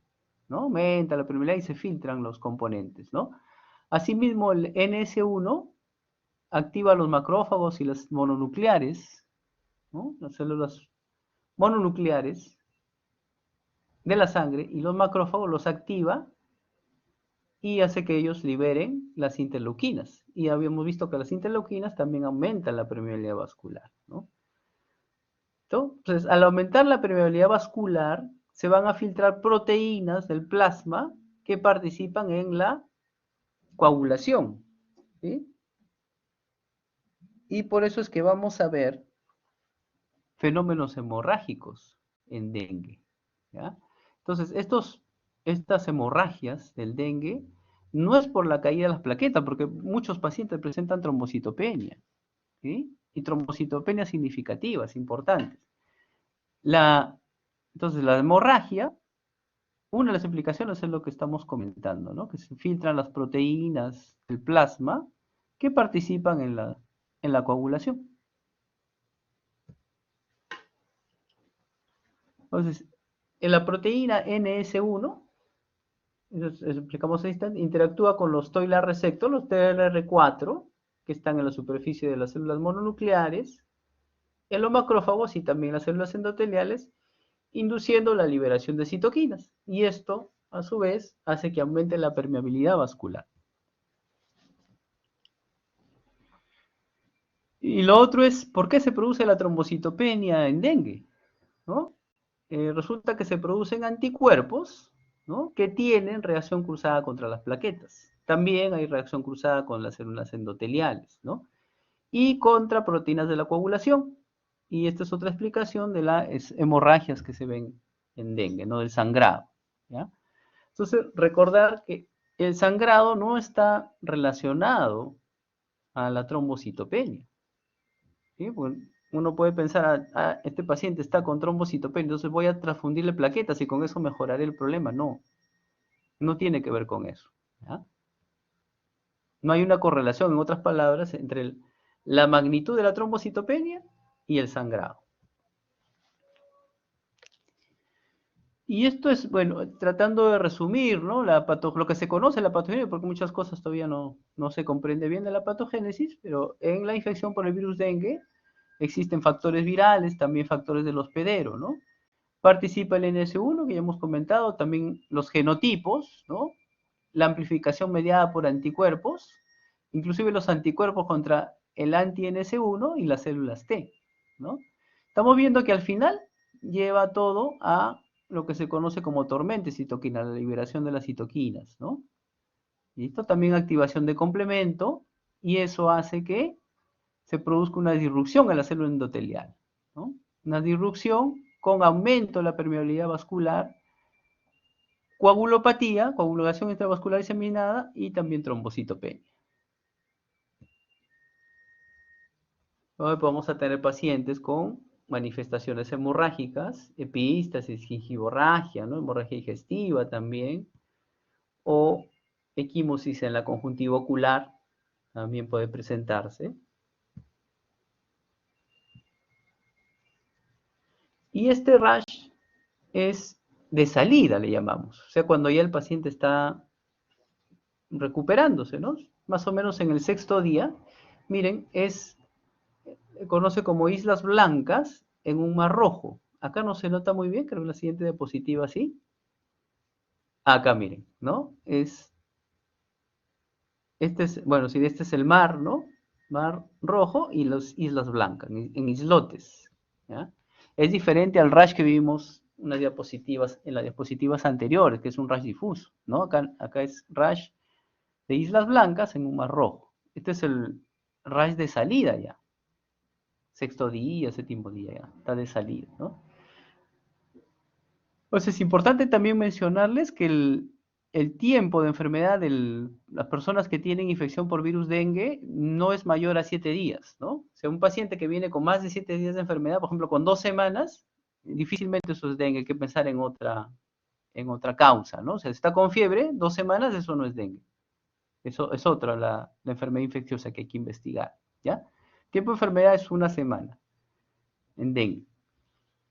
¿no? Aumenta la permeabilidad y se filtran los componentes, ¿no? Asimismo, el NS1 activa los macrófagos y las mononucleares, ¿no?, las células mononucleares de la sangre, y los macrófagos los activa y hace que ellos liberen las interleuquinas. Y habíamos visto que las interleuquinas también aumentan la permeabilidad vascular, ¿no? Entonces, al aumentar la permeabilidad vascular, se van a filtrar proteínas del plasma que participan en la coagulación, ¿sí? Y por eso es que vamos a ver fenómenos hemorrágicos en dengue, ¿ya? Entonces, estas hemorragias del dengue no es por la caída de las plaquetas, porque muchos pacientes presentan trombocitopenia, ¿sí? Y trombocitopenias significativas, importantes. Entonces, la hemorragia, una de las implicaciones es lo que estamos comentando, ¿no? Que se filtran las proteínas del plasma que participan en la coagulación. Entonces, en la proteína NS1, eso explicamos ahí, interactúa con los TOILA receptores, los TLR4, que están en la superficie de las células mononucleares, en los macrófagos y también las células endoteliales, induciendo la liberación de citoquinas. Y esto, a su vez, hace que aumente la permeabilidad vascular. Y lo otro es, ¿por qué se produce la trombocitopenia en dengue? ¿No? Resulta que se producen anticuerpos, ¿no?, que tienen reacción cruzada contra las plaquetas. También hay reacción cruzada con las células endoteliales, ¿no?, y contra proteínas de la coagulación. Y esta es otra explicación de las hemorragias que se ven en dengue, ¿no?, del sangrado, ¿ya? Entonces, recordar que el sangrado no está relacionado a la trombocitopenia, ¿sí? Bueno, uno puede pensar, este paciente está con trombocitopenia, entonces voy a transfundirle plaquetas y con eso mejoraré el problema. No, no tiene que ver con eso, ¿ya? No hay una correlación, en otras palabras, entre la magnitud de la trombocitopenia y el sangrado. Y esto es, bueno, tratando de resumir, ¿no?, lo que se conoce de la patogenia, porque muchas cosas todavía no se comprende bien de la patogénesis, pero en la infección por el virus dengue existen factores virales, también factores del hospedero, ¿no? Participa el NS1, que ya hemos comentado, también los genotipos, ¿no?, la amplificación mediada por anticuerpos, inclusive los anticuerpos contra el anti-NS1 y las células T, ¿no? Estamos viendo que al final lleva todo a lo que se conoce como tormenta citoquina, la liberación de las citoquinas, ¿no? Y esto también activación de complemento, y eso hace que se produzca una disrupción en la célula endotelial, ¿no? Una disrupción con aumento de la permeabilidad vascular, coagulopatía, coagulación intravascular diseminada y también trombocitopenia. Hoy vamos a tener pacientes con manifestaciones hemorrágicas, epístasis, gingivorragia, ¿no? Hemorragia digestiva también, o equimosis en la conjuntiva ocular, también puede presentarse. Y este rash es de salida, le llamamos. O sea, cuando ya el paciente está recuperándose, ¿no? Más o menos en el sexto día, miren, conoce como islas blancas en un mar rojo. Acá no se nota muy bien, creo que la siguiente diapositiva sí. Acá miren, ¿no? Bueno, sí, este es el mar, ¿no? Mar rojo y las islas blancas, en islotes, ¿ya? Es diferente al rash que vimos en las diapositivas anteriores, que es un rash difuso, ¿no? Acá es rash de islas blancas en un mar rojo. Este es el rash de salida ya. Sexto día, séptimo día ya, está de salida, ¿no? Pues es importante también mencionarles que el tiempo de enfermedad de las personas que tienen infección por virus dengue no es mayor a 7 días, ¿no? O sea, un paciente que viene con más de 7 días de enfermedad, por ejemplo, con 2 semanas, difícilmente eso es dengue, hay que pensar en otra causa, ¿no? O sea, si está con fiebre, 2 semanas, eso no es dengue. Eso es otra, la enfermedad infecciosa que hay que investigar, ¿ya? Tiempo de enfermedad es 1 semana en dengue.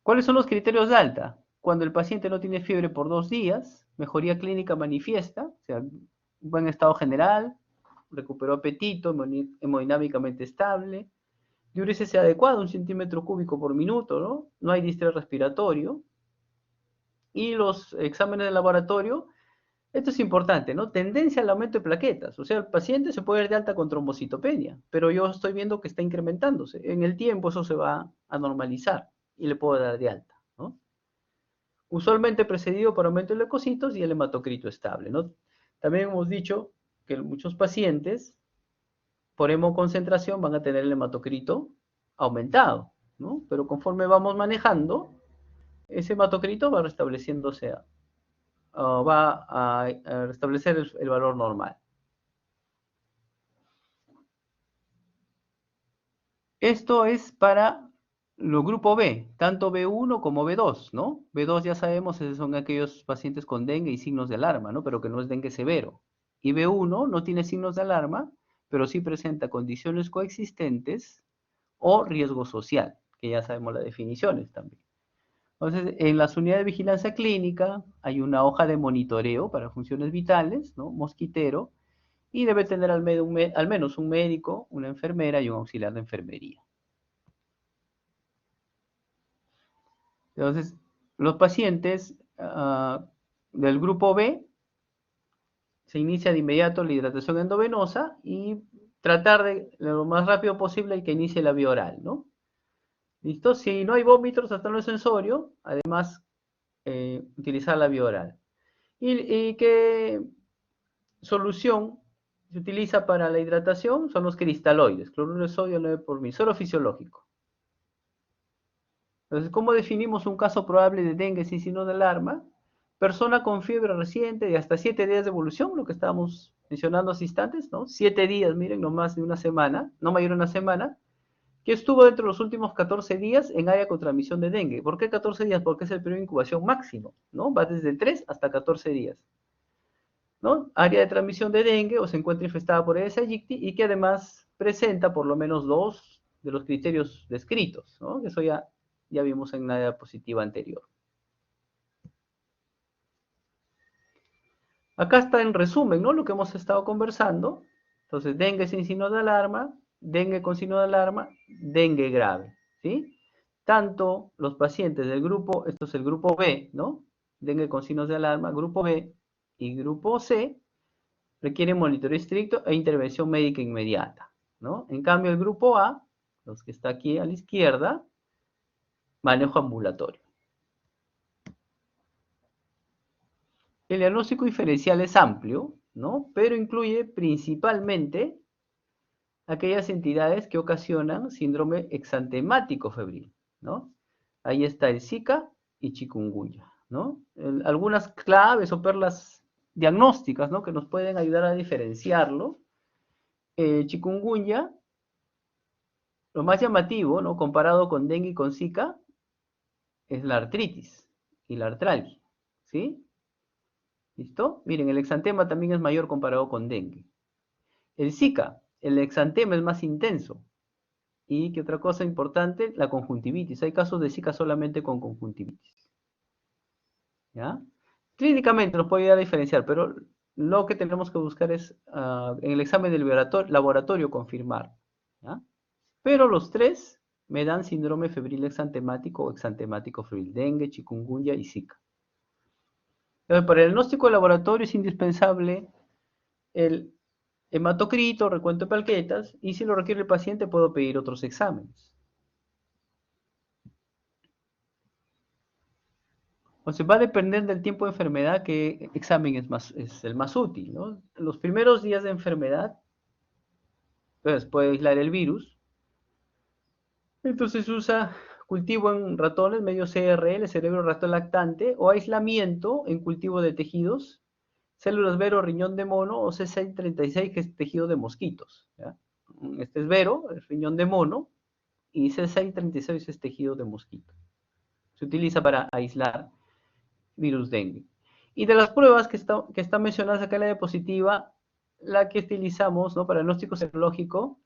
¿Cuáles son los criterios de alta? Cuando el paciente no tiene fiebre por 2 días, mejoría clínica manifiesta, o sea, buen estado general, recuperó apetito, hemodinámicamente estable, diuresis adecuada, 1 cm³ por minuto, ¿no? No hay distrés respiratorio. Y los exámenes de laboratorio, esto es importante, ¿no? Tendencia al aumento de plaquetas, o sea, el paciente se puede ver de alta con trombocitopenia, pero yo estoy viendo que está incrementándose. En el tiempo eso se va a normalizar y le puedo dar de alta, ¿no? Usualmente precedido por aumento de leucocitos y el hematocrito estable, ¿no? También hemos dicho que muchos pacientes por hemoconcentración van a tener el hematocrito aumentado, ¿no? Pero conforme vamos manejando, ese hematocrito va restableciéndose, va a restablecer el valor normal. Esto es para lo grupo B, tanto B1 como B2, ¿no? B2 ya sabemos, esos son aquellos pacientes con dengue y signos de alarma, ¿no? Pero que no es dengue severo. Y B1 no tiene signos de alarma, pero sí presenta condiciones coexistentes o riesgo social, que ya sabemos las definiciones también. Entonces, en las unidades de vigilancia clínica hay una hoja de monitoreo para funciones vitales, ¿no? Mosquitero, y debe tener al menos un médico, una enfermera y un auxiliar de enfermería. Entonces, los pacientes del grupo B se inicia de inmediato la hidratación endovenosa y tratar de lo más rápido posible que inicie la vía oral, ¿no? ¿Listo? Si no hay vómitos hasta lo sensorio, además utilizar la vía oral. ¿Y qué solución se utiliza para la hidratación? Son los cristaloides, cloruro de sodio 9 por 1000, suero fisiológico. Entonces, ¿cómo definimos un caso probable de dengue sin signo de alarma? Persona con fiebre reciente de hasta 7 días de evolución, lo que estábamos mencionando hace instantes, ¿no? 7 días, miren, no más de una semana, no mayor de una semana, que estuvo dentro de los últimos 14 días en área con transmisión de dengue. ¿Por qué 14 días? Porque es el periodo de incubación máximo, ¿no? Va desde 3 hasta 14 días, ¿no? Área de transmisión de dengue o se encuentra infestada por Aedes aegypti y que además presenta por lo menos 2 de los criterios descritos, ¿no? Eso ya vimos en la diapositiva anterior. Acá está en resumen, ¿no? Lo que hemos estado conversando. Entonces, dengue sin signo de alarma, dengue con signo de alarma, dengue grave, ¿sí? Tanto los pacientes del grupo, esto es el grupo B, ¿no? Dengue con signos de alarma, grupo B y grupo C, requieren monitoreo estricto e intervención médica inmediata, ¿no? En cambio, el grupo A, los que está aquí a la izquierda, manejo ambulatorio. El diagnóstico diferencial es amplio, ¿no? Pero incluye principalmente aquellas entidades que ocasionan síndrome exantemático febril, ¿no? Ahí está el Zika y chikungunya, ¿no? Algunas claves o perlas diagnósticas, ¿no? Que nos pueden ayudar a diferenciarlo. Chikungunya Lo más llamativo, ¿no? Comparado con dengue y con Zika, es la artritis y la artralgia, ¿sí? ¿Listo? Miren, el exantema también es mayor comparado con dengue. El Zika, el exantema es más intenso. Y que otra cosa importante, la conjuntivitis. Hay casos de Zika solamente con conjuntivitis. ¿Ya? Clínicamente nos puede ayudar a diferenciar, pero lo que tenemos que buscar es en el examen del laboratorio confirmar. ¿Ya? Pero los tres me dan síndrome febril exantemático o exantemático febril, dengue, chikungunya y Zika. Entonces, para el diagnóstico de laboratorio es indispensable el hematocrito, recuento de plaquetas, y si lo requiere el paciente puedo pedir otros exámenes. O sea, va a depender del tiempo de enfermedad qué examen es el más útil, ¿no? En los primeros días de enfermedad, pues puede aislar el virus. Entonces usa cultivo en ratones, medio CRL, cerebro ratón lactante, o aislamiento en cultivo de tejidos, células Vero, riñón de mono, o C636, que es tejido de mosquitos. ¿Ya? Este es Vero, el riñón de mono, y C636 es tejido de mosquito. Se utiliza para aislar virus dengue. Y de las pruebas que están mencionadas acá en la diapositiva, la que utilizamos, ¿no? Para diagnóstico serológico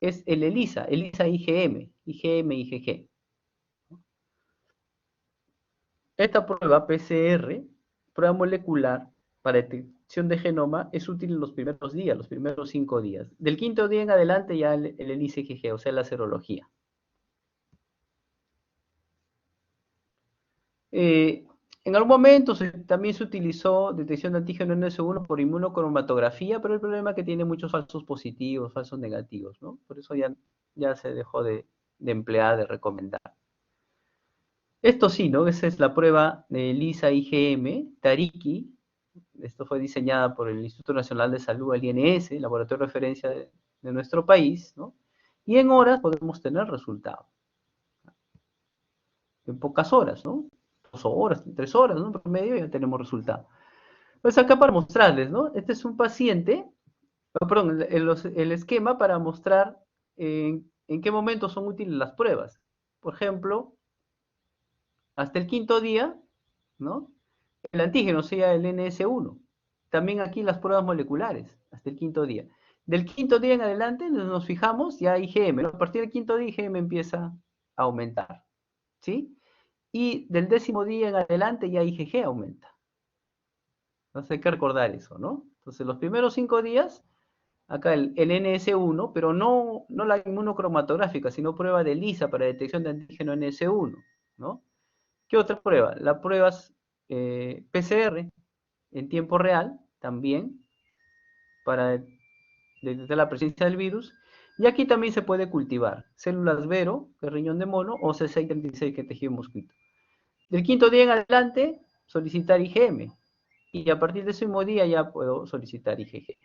es el ELISA IgM, IgG. Esta prueba PCR, prueba molecular para detección de genoma, es útil en los primeros días, los primeros 5 días. Del quinto día en adelante ya el ELISA IgG, o sea, la serología. Eh, en algún momento también se utilizó detección de antígeno NS1 por inmunocromatografía, pero el problema es que tiene muchos falsos positivos, falsos negativos, ¿no? Por eso ya se dejó de emplear, de recomendar. Esto sí, ¿no? Esa es la prueba de ELISA IgM, Tariki. Esto fue diseñada por el Instituto Nacional de Salud, el INS, laboratorio de referencia de nuestro país, ¿no? Y en horas podemos tener resultados. En pocas horas, ¿no? 2 horas, 3 horas, ¿no? En promedio ya tenemos resultado. Pues acá para mostrarles, ¿no? Este es un paciente, perdón, el esquema para mostrar en qué momento son útiles las pruebas. Por ejemplo, hasta el quinto día, ¿no? El antígeno, sea el NS1. También aquí las pruebas moleculares, hasta el quinto día. Del quinto día en adelante nos fijamos ya IgM, ¿no? A partir del quinto día IgM empieza a aumentar, ¿sí? Y del décimo día en adelante ya IgG aumenta. Entonces hay que recordar eso, ¿no? Entonces los primeros 5 días, acá el NS1, pero no la inmunocromatográfica, sino prueba de ELISA para detección de antígeno NS1, ¿no? ¿Qué otra prueba? Las pruebas PCR en tiempo real, también, para detectar la presencia del virus. Y aquí también se puede cultivar células Vero, que es riñón de mono, o C636, que es tejido mosquito. Del quinto día en adelante, solicitar IgM. Y a partir de ese mismo día ya puedo solicitar IgG.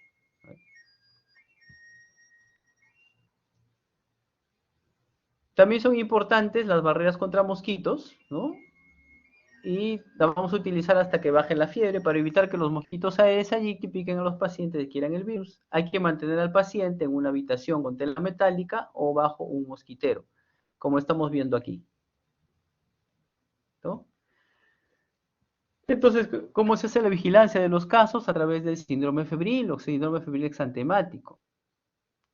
También son importantes las barreras contra mosquitos, ¿no? Y las vamos a utilizar hasta que baje la fiebre para evitar que los mosquitos Aedes aegypti piquen a los pacientes que quieran el virus. Hay que mantener al paciente en una habitación con tela metálica o bajo un mosquitero, como estamos viendo aquí, ¿no? Entonces, ¿cómo se hace la vigilancia de los casos? A través del síndrome febril o síndrome febril exantemático.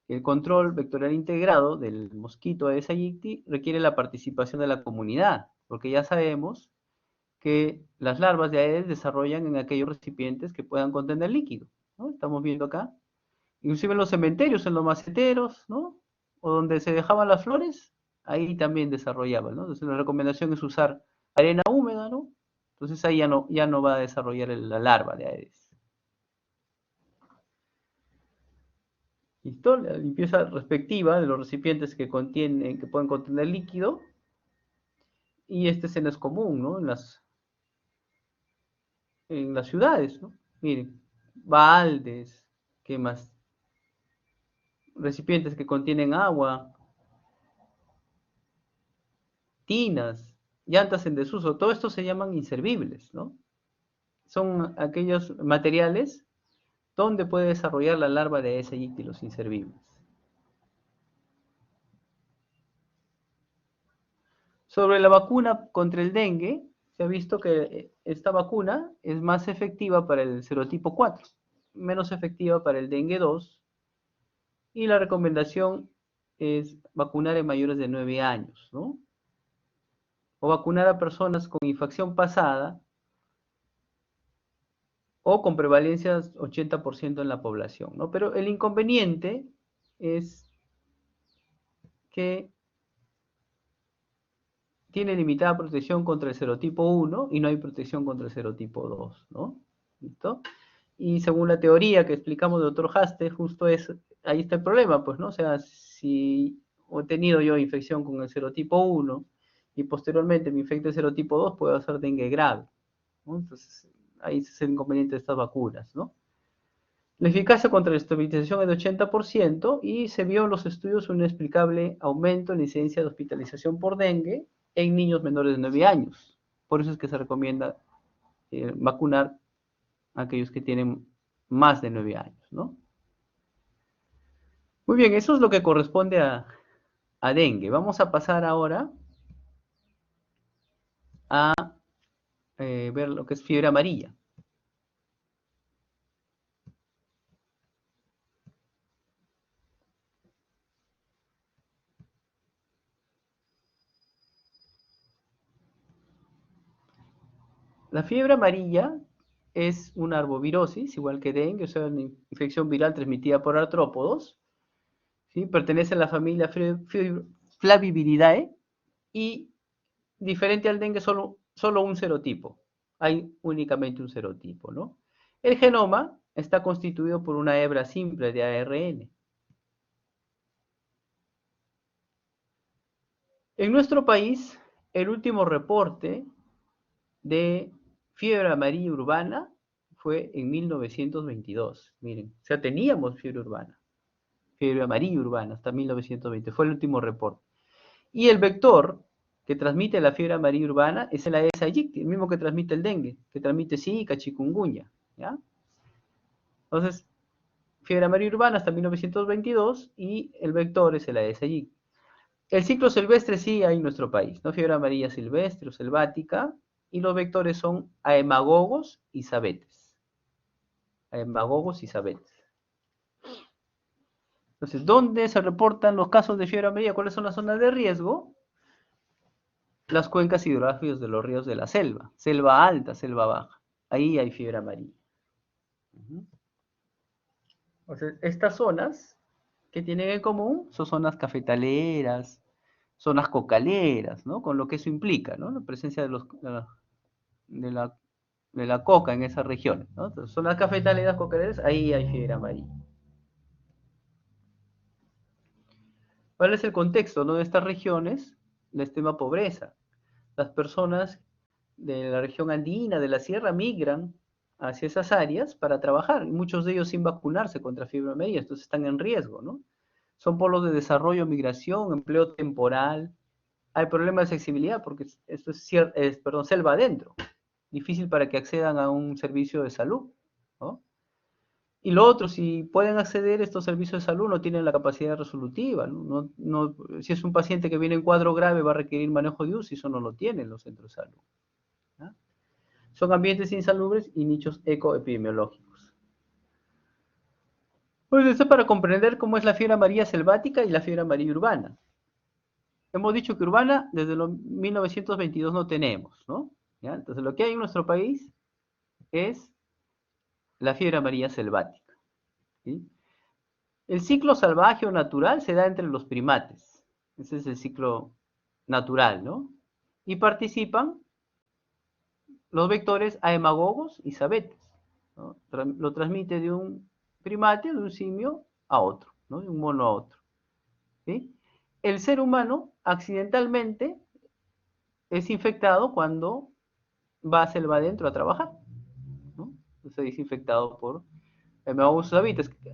El control vectorial integrado del mosquito Aedes aegypti requiere la participación de la comunidad, porque ya sabemos que las larvas de Aedes desarrollan en aquellos recipientes que puedan contener líquido, ¿no? Estamos viendo acá. Inclusive en los cementerios, en los maceteros, ¿no? O donde se dejaban las flores, ahí también desarrollaban, ¿no? Entonces la recomendación es usar arena húmeda, ¿no? Entonces ahí ya no va a desarrollar la larva de Aedes. ¿Listo? La limpieza respectiva de los recipientes que pueden contener líquido. Y esta escena es común, ¿no? En las ciudades, ¿no? Miren, baldes, ¿qué más? Recipientes que contienen agua, tinas, llantas en desuso, todo esto se llaman inservibles, ¿no? Son aquellos materiales donde puede desarrollar la larva de ese los inservibles. Sobre la vacuna contra el dengue, se ha visto que esta vacuna es más efectiva para el serotipo 4, menos efectiva para el dengue 2, y la recomendación es vacunar en mayores de 9 años, ¿no? O vacunar a personas con infección pasada o con prevalencias 80% en la población, ¿no? Pero el inconveniente es que tiene limitada protección contra el serotipo 1 y no hay protección contra el serotipo 2, ¿no? ¿Listo? Y según la teoría que explicamos de doctor Haste, justo es, ahí está el problema, pues, ¿no? O sea, si he tenido yo infección con el serotipo 1 y posteriormente me infecta el serotipo 2, puedo hacer dengue grave, ¿no? Entonces, ahí es el inconveniente de estas vacunas, ¿no? La eficacia contra la estabilización es de 80% y se vio en los estudios un inexplicable aumento en la incidencia de hospitalización por dengue en niños menores de 9 años. Por eso es que se recomienda vacunar a aquellos que tienen más de 9 años, ¿no? Muy bien, eso es lo que corresponde a dengue. Vamos a pasar ahora a ver lo que es fiebre amarilla. La fiebre amarilla es una arbovirosis, igual que dengue, o sea, una infección viral transmitida por artrópodos, ¿sí? Pertenece a la familia Flaviviridae y diferente al dengue solo un serotipo. Hay únicamente un serotipo, ¿no? El genoma está constituido por una hebra simple de ARN. En nuestro país, el último reporte de fiebre amarilla urbana fue en 1922. Miren, o sea, teníamos fiebre urbana, fiebre amarilla urbana hasta 1920, fue el último reporte. Y el vector que transmite la fiebre amarilla urbana es el Aedes aegypti, el mismo que transmite el dengue, que transmite Zika, chikungunya, ¿ya? Entonces, fiebre amarilla urbana hasta 1922 y el vector es el Aedes aegypti. El ciclo silvestre sí hay en nuestro país, ¿no? Fiebre amarilla silvestre o selvática, y los vectores son aemagogos y sabetes. Aemagogos y sabetes. Entonces, ¿dónde se reportan los casos de fiebre amarilla? ¿Cuáles son las zonas de riesgo? Las cuencas hidrográficas de los ríos de la selva alta, selva baja. Ahí hay fiebre amarilla. Entonces, estas zonas, ¿qué tienen en común? Son zonas cafetaleras, zonas cocaleras, ¿no? Con lo que eso implica, ¿no? La presencia de la, de la coca en esas regiones, ¿no? Entonces, zonas cafetaleras, cocaleras, ahí hay fiebre amarilla. ¿Cuál es el contexto, no, de estas regiones? La extrema pobreza. Las personas de la región andina, de la sierra, migran hacia esas áreas para trabajar, y muchos de ellos sin vacunarse contra fiebre amarilla, entonces están en riesgo, ¿no? Son polos de desarrollo, migración, empleo temporal. Hay problemas de accesibilidad porque esto es, perdón, selva adentro. Difícil para que accedan a un servicio de salud, ¿no? Y lo otro, si pueden acceder a estos servicios de salud, no tienen la capacidad resolutiva, ¿no? Si es un paciente que viene en cuadro grave, va a requerir manejo de UCI, eso no lo tienen los centros de salud, ¿no? Son ambientes insalubres y nichos ecoepidemiológicos. Pues esto para comprender cómo es la fiebre amarilla selvática y la fiebre amarilla urbana. Hemos dicho que urbana desde los 1922 no tenemos, ¿no? ¿Ya? Entonces lo que hay en nuestro país es la fiebre amarilla selvática, ¿sí? El ciclo salvaje o natural se da entre los primates. Ese es el ciclo natural, ¿no? Y participan los vectores aemagogos y sabetes, ¿no? Lo transmite de un primate, de un simio a otro, ¿no? De un mono a otro, ¿sí? El ser humano accidentalmente es infectado cuando va a selva adentro a trabajar, ¿no? Se dice infectado por aemagogos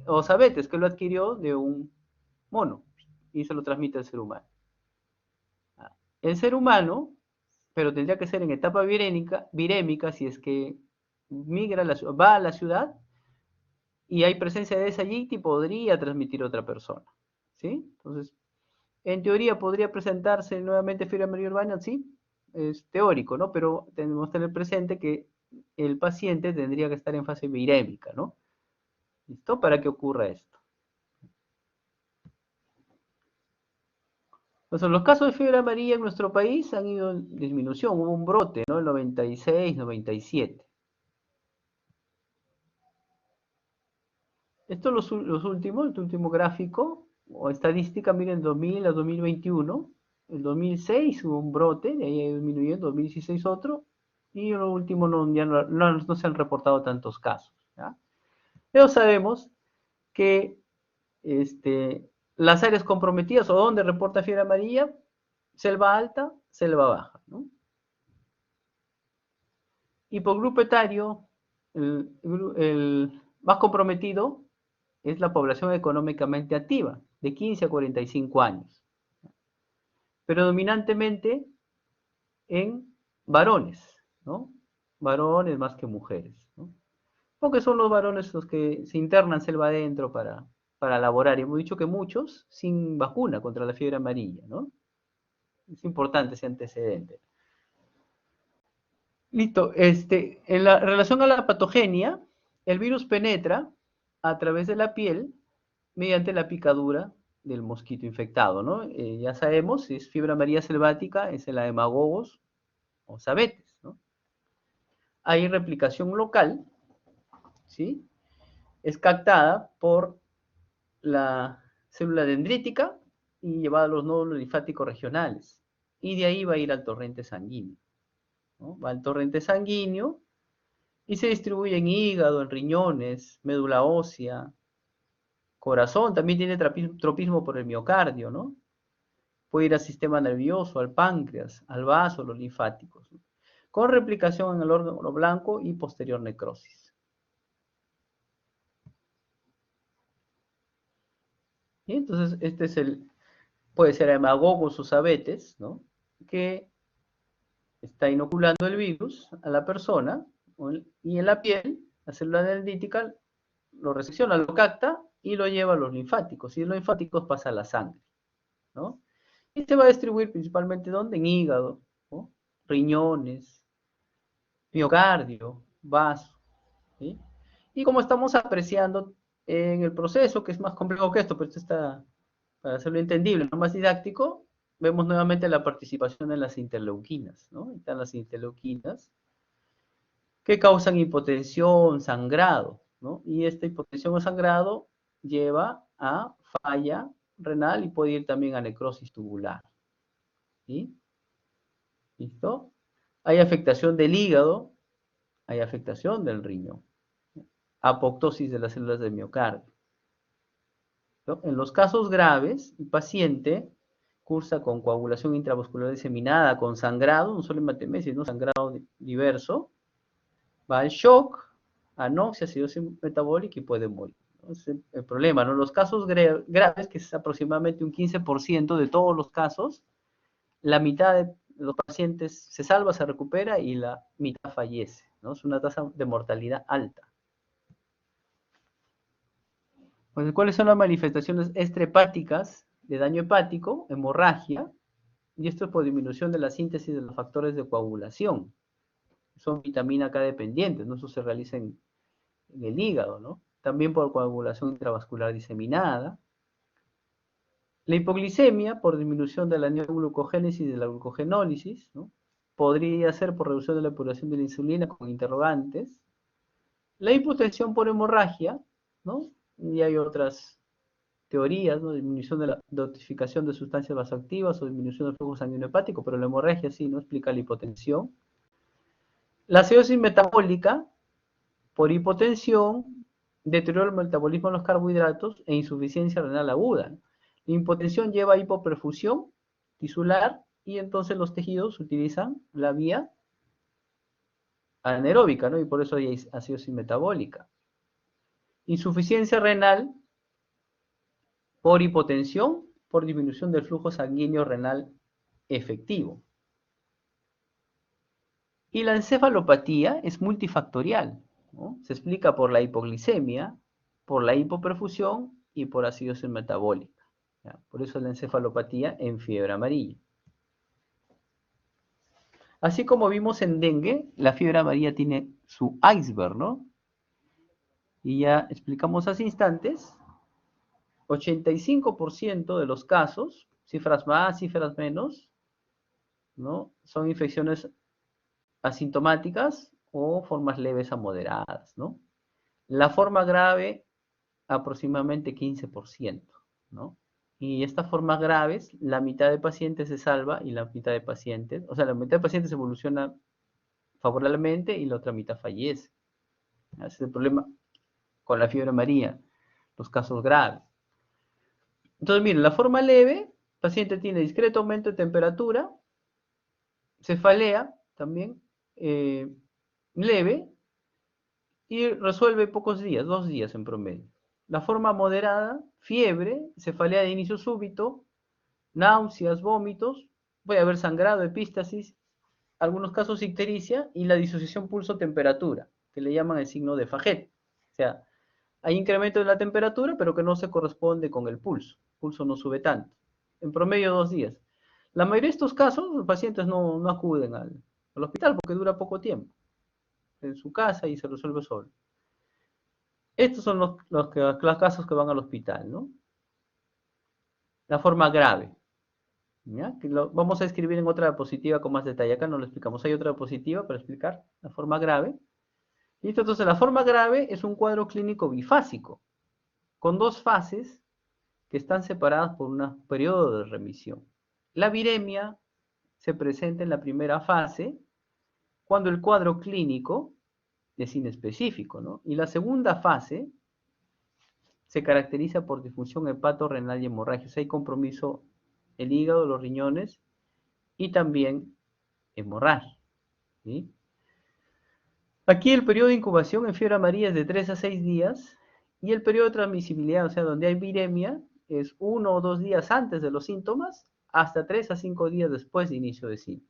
o sabetes que lo adquirió de un mono y se lo transmite al ser humano. El ser humano, pero tendría que ser en etapa virémica si es que migra, va a la ciudad y hay presencia de esa allí, podría transmitir a otra persona, ¿sí? Entonces, En teoría podría presentarse nuevamente fiebre amarilla urbana, sí, es teórico, ¿no? Pero tenemos que tener presente que el paciente tendría que estar en fase virémica, ¿no? ¿Listo? Para que ocurra esto. Entonces, los casos de fiebre amarilla en nuestro país han ido en disminución, hubo un brote, ¿no? En 96, 97. Estos los últimos, el último gráfico o estadística, miren, 2000 a 2021. En 2006 hubo un brote, de ahí disminuyó, en 2016 otro, y en lo último ya no se han reportado tantos casos. ¿Ya? Pero sabemos que las áreas comprometidas o donde reporta fiebre amarilla, selva alta, selva baja. ¿No? Y por grupo etario, el más comprometido es la población económicamente activa, de 15 a 45 años, predominantemente en varones, ¿no? Varones más que mujeres, ¿no? Porque son los varones los que se internan selva adentro para laborar. Y hemos dicho que muchos sin vacuna contra la fiebre amarilla, ¿no? Es importante ese antecedente. Listo. En la relación a la patogenia, el virus penetra a través de la piel mediante la picadura del mosquito infectado, ¿no? Ya sabemos, si es fiebre amarilla selvática, es el hemagogos o sabetes, ¿no? Hay replicación local, ¿sí? Es captada por la célula dendrítica y llevada a los nódulos linfáticos regionales. Y de ahí va a ir al torrente sanguíneo, ¿no? Va al torrente sanguíneo y se distribuye en hígado, en riñones, médula ósea, corazón, también tiene tropismo por el miocardio, ¿no? Puede ir al sistema nervioso, al páncreas, al vaso, los linfáticos, ¿no? Con replicación en el órgano blanco y posterior necrosis. ¿Sí? Entonces, puede ser hemagogos o sabetes, ¿no? Que está inoculando el virus a la persona y en la piel, la célula dendrítica lo recepciona, lo capta y lo lleva a los linfáticos. Y los linfáticos pasa a la sangre, ¿no? Y se va a distribuir principalmente ¿dónde? En hígado, ¿no? Riñones, miocardio, vaso, ¿sí? Y como estamos apreciando en el proceso, que es más complejo que esto, pero esto está para hacerlo entendible, no más didáctico, vemos nuevamente la participación de las interleuquinas, ¿no? Están las interleuquinas que causan hipotensión, sangrado, ¿no? Y esta hipotensión o sangrado lleva a falla renal y puede ir también a necrosis tubular, ¿sí? ¿Listo? Hay afectación del hígado, hay afectación del riñón, apoptosis de las células del miocardio, ¿no? En los casos graves, el paciente cursa con coagulación intravascular diseminada, con sangrado, no solo hematemesis, ¿no? Sangrado diverso, va al shock, anoxia, acidosis metabólica y puede morir. ¿No? Es el problema, ¿no? Los casos graves, que es aproximadamente un 15% de todos los casos, la mitad de los pacientes se salva, se recupera y la mitad fallece, ¿no? Es una tasa de mortalidad alta. Pues, ¿cuáles son las manifestaciones extrahepáticas de daño hepático? Hemorragia, y esto es por disminución de la síntesis de los factores de coagulación. Son vitamina K dependientes, ¿no? Eso se realiza en el hígado, ¿no? También por coagulación intravascular diseminada. La hipoglicemia por disminución de la neoglucogénesis y de la glucogenólisis, ¿no? Podría ser por reducción de la población de la insulina con interrogantes. La hipotensión por hemorragia, ¿no? Y hay otras teorías, ¿no? Disminución de la dosificación de sustancias vasoactivas o disminución del flujo sanguíneo hepático, pero la hemorragia sí no explica la hipotensión. La acidosis metabólica por hipotensión, deterioro del metabolismo de los carbohidratos e insuficiencia renal aguda. La hipotensión lleva a hipoperfusión tisular y entonces los tejidos utilizan la vía anaeróbica, ¿no? Y por eso hay acidosis metabólica. Insuficiencia renal por hipotensión, por disminución del flujo sanguíneo renal efectivo. Y la encefalopatía es multifactorial, ¿no? Se explica por la hipoglicemia, por la hipoperfusión y por acidosis metabólica. ¿ya? Por eso la encefalopatía en fiebre amarilla. Así como vimos en dengue, la fiebre amarilla tiene su iceberg, ¿no? Y ya explicamos hace instantes, 85% de los casos, cifras más, cifras menos, ¿no? Son infecciones asintomáticas o formas leves a moderadas, ¿no? La forma grave, aproximadamente 15%, ¿no? Y estas formas graves, la mitad de pacientes se salva y la mitad de pacientes, o sea, la mitad de pacientes evoluciona favorablemente y la otra mitad fallece. Ese es el problema con la fiebre amarilla, los casos graves. Entonces, miren, la forma leve, el paciente tiene discreto aumento de temperatura, cefalea también, leve, y resuelve pocos días, 2 días en promedio. La forma moderada, fiebre, cefalea de inicio súbito, náuseas, vómitos, puede haber sangrado, epístasis, algunos casos ictericia y la disociación pulso-temperatura, que le llaman el signo de Faget. O sea, hay incremento de la temperatura, pero que no se corresponde con el pulso. El pulso no sube tanto. En promedio 2 días. La mayoría de estos casos, los pacientes no acuden al hospital porque dura poco tiempo. En su casa y se resuelve solo. Estos son los casos que van al hospital, ¿no? La forma grave, ¿ya? Que lo vamos a escribir en otra diapositiva con más detalle. Acá no lo explicamos. Hay otra diapositiva para explicar la forma grave. ¿Listo? Entonces, la forma grave es un cuadro clínico bifásico, con dos fases que están separadas por un periodo de remisión. La viremia se presenta en la primera fase, cuando el cuadro clínico es inespecífico, ¿no? Y la segunda fase se caracteriza por disfunción hepato-renal y hemorragia. O sea, hay compromiso el hígado, los riñones y también hemorragia, ¿sí? Aquí el periodo de incubación en fiebre amarilla es de 3 a 6 días y el periodo de transmisibilidad, o sea, donde hay viremia, es 1 o 2 días antes de los síntomas hasta 3 a 5 días después de inicio de síntomas.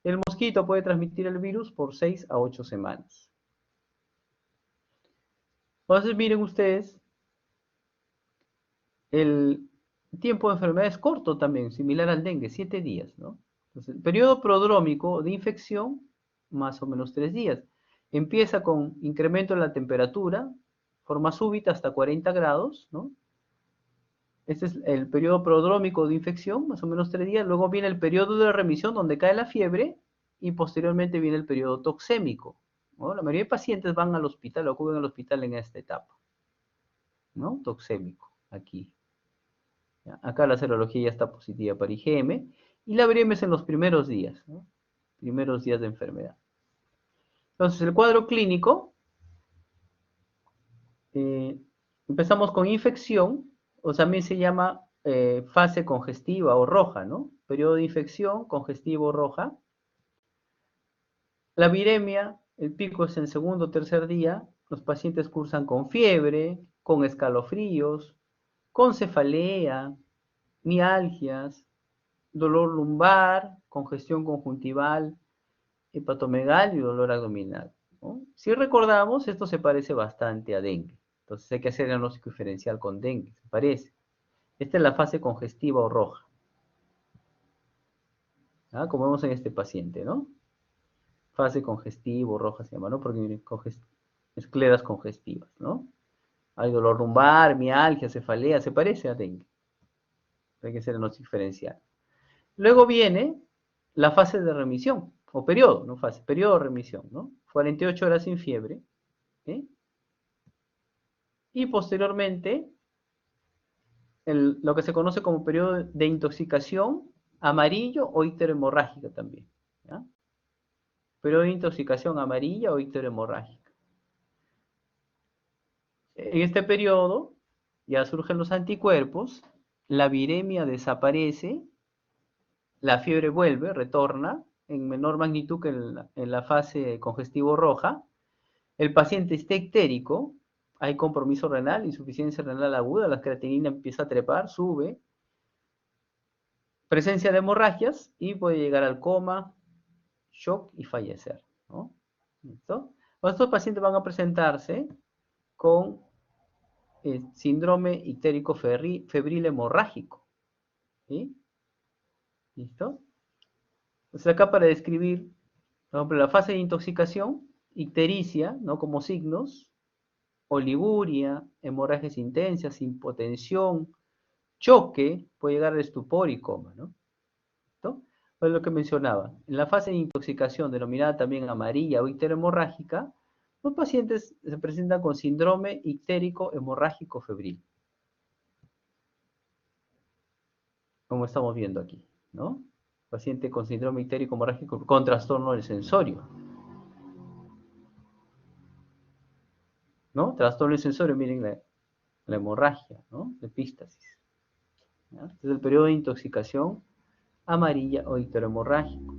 El mosquito puede transmitir el virus por 6 a 8 semanas. Entonces, miren ustedes, el tiempo de enfermedad es corto también, similar al dengue, 7 días, ¿no? Entonces, el periodo prodrómico de infección, más o menos 3 días. Empieza con incremento en la temperatura, forma súbita hasta 40 grados, ¿no? Este es el periodo prodrómico de infección, más o menos 3 días. Luego viene el periodo de remisión, donde cae la fiebre, y posteriormente viene el periodo toxémico, ¿no? La mayoría de pacientes van al hospital, o acuden al hospital en esta etapa, ¿no? Toxémico, aquí. ¿Ya? Acá la serología ya está positiva para IgM, y la veremos en los primeros días, ¿no? Primeros días de enfermedad. Entonces, el cuadro clínico, eh, empezamos con infección, o también se llama fase congestiva o roja, ¿no? Periodo de infección, congestivo roja. La viremia, el pico es en segundo o tercer día. Los pacientes cursan con fiebre, con escalofríos, con cefalea, mialgias, dolor lumbar, congestión conjuntival, hepatomegalia y dolor abdominal, ¿no? Si recordamos, esto se parece bastante a dengue. Entonces hay que hacer el diagnóstico diferencial con dengue, se parece. Esta es la fase congestiva o roja, ¿ah? Como vemos en este paciente, ¿no? Fase congestiva o roja se llama, ¿no? Porque miren, escleras congestivas, ¿no? Hay dolor lumbar, mialgia, cefalea, se parece a dengue. Hay que hacer el diagnóstico diferencial. Luego viene la fase de remisión, o periodo, no fase, periodo de remisión, ¿no? 48 horas sin fiebre, ¿eh? Y posteriormente, lo que se conoce como periodo de intoxicación amarillo o icterohemorrágica también, ¿ya? Periodo de intoxicación amarilla o icterohemorrágica. En este periodo ya surgen los anticuerpos, la viremia desaparece, la fiebre vuelve, retorna, en menor magnitud que en la fase congestivo roja, el paciente está ictérico, hay compromiso renal, insuficiencia renal aguda, la creatinina empieza a trepar, sube, presencia de hemorragias y puede llegar al coma, shock y fallecer, ¿no? ¿Listo? Estos pacientes van a presentarse con síndrome ictérico febril hemorrágico. ¿Sí? ¿Listo? Entonces acá para describir, por ejemplo, la fase de intoxicación, ictericia, ¿no? Como signos, oliguria, hemorragias intensas, hipotensión, choque, puede llegar al estupor y coma, ¿no? ¿Listo? Pues lo que mencionaba, en la fase de intoxicación, denominada también amarilla o icterohemorrágica, los pacientes se presentan con síndrome ictérico hemorrágico febril, como estamos viendo aquí, ¿no? Paciente con síndrome ictérico hemorrágico con trastorno del sensorio, ¿no? Trastorno del sensorio, miren la hemorragia, ¿no? De epístasis. ¿Ya? Este es el periodo de intoxicación amarilla o icterohemorrágico.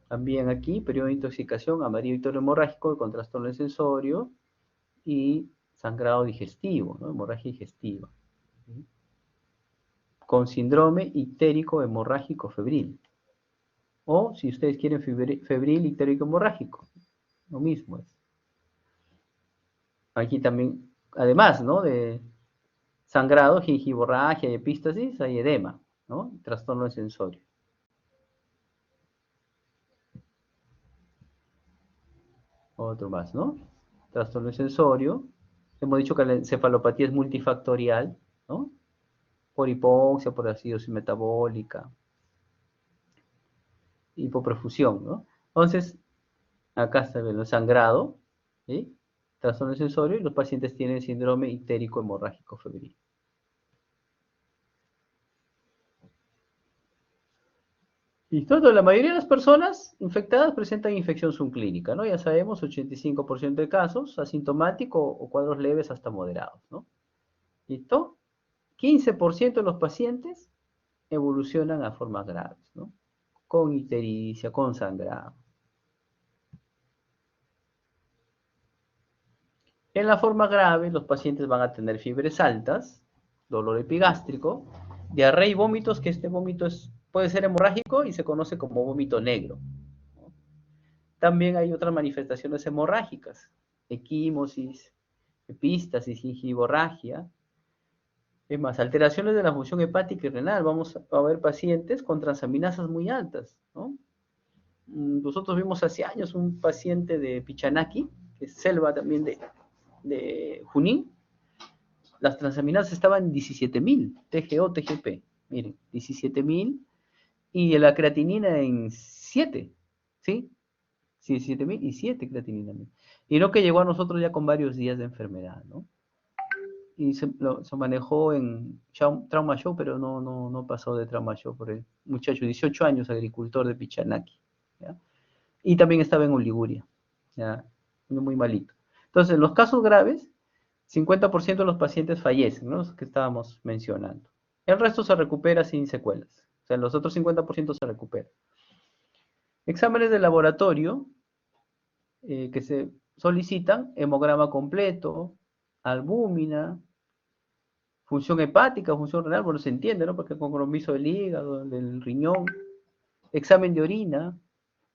También aquí, periodo de intoxicación amarillo icterohemorrágico con trastorno del sensorio y sangrado digestivo, ¿no? Hemorragia digestiva. ¿Sí? Con síndrome ictérico hemorrágico febril. O, si ustedes quieren, febril ictérico hemorrágico. Lo mismo es. Aquí también, además, ¿no? De sangrado, gingivorragia y epístasis, hay edema, ¿no? Trastorno del sensorio. Otro más, ¿no? Trastorno del sensorio. Hemos dicho que la encefalopatía es multifactorial, ¿no? Por hipoxia, por acidosis metabólica, hipoperfusión, ¿no? Entonces, acá está el sangrado, ¿sí? Trastorno sensorio y los pacientes tienen síndrome ictérico hemorrágico febril. Y todo, la mayoría de las personas infectadas presentan infección subclínica, ¿no? Ya sabemos, 85% de casos, asintomático o cuadros leves hasta moderados, ¿no? ¿Listo? 15% de los pacientes evolucionan a formas graves, ¿no? Con ictericia, con sangrado. En la forma grave, los pacientes van a tener fiebres altas, dolor epigástrico, diarrea y vómitos, que este vómito puede ser hemorrágico y se conoce como vómito negro. También hay otras manifestaciones hemorrágicas, equimosis, epístasis, gingivorragia. Es más, alteraciones de la función hepática y renal. Vamos a ver pacientes con transaminasas muy altas, ¿no? Nosotros vimos hace años un paciente de Pichanaki, que es selva también de Junín. Las transaminasas estaban en 17.000, TGO, TGP. Miren, 17.000 y la creatinina en 7, ¿sí? 17.000 y 7 creatinina. Y no que llegó a nosotros ya con varios días de enfermedad, ¿no? Y se manejó en Trauma Show, pero no pasó de Trauma Show por el muchacho, 18 años, agricultor de Pichanaki. ¿Ya? Y también estaba en Oliguria, ¿ya? Muy malito. Entonces, en los casos graves, 50% de los pacientes fallecen, ¿no? Los que estábamos mencionando. El resto se recupera sin secuelas. O sea, los otros 50% se recuperan. Exámenes de laboratorio que se solicitan, hemograma completo, albúmina, función hepática, función renal, bueno, se entiende, ¿no? Porque el compromiso del hígado, del riñón, examen de orina,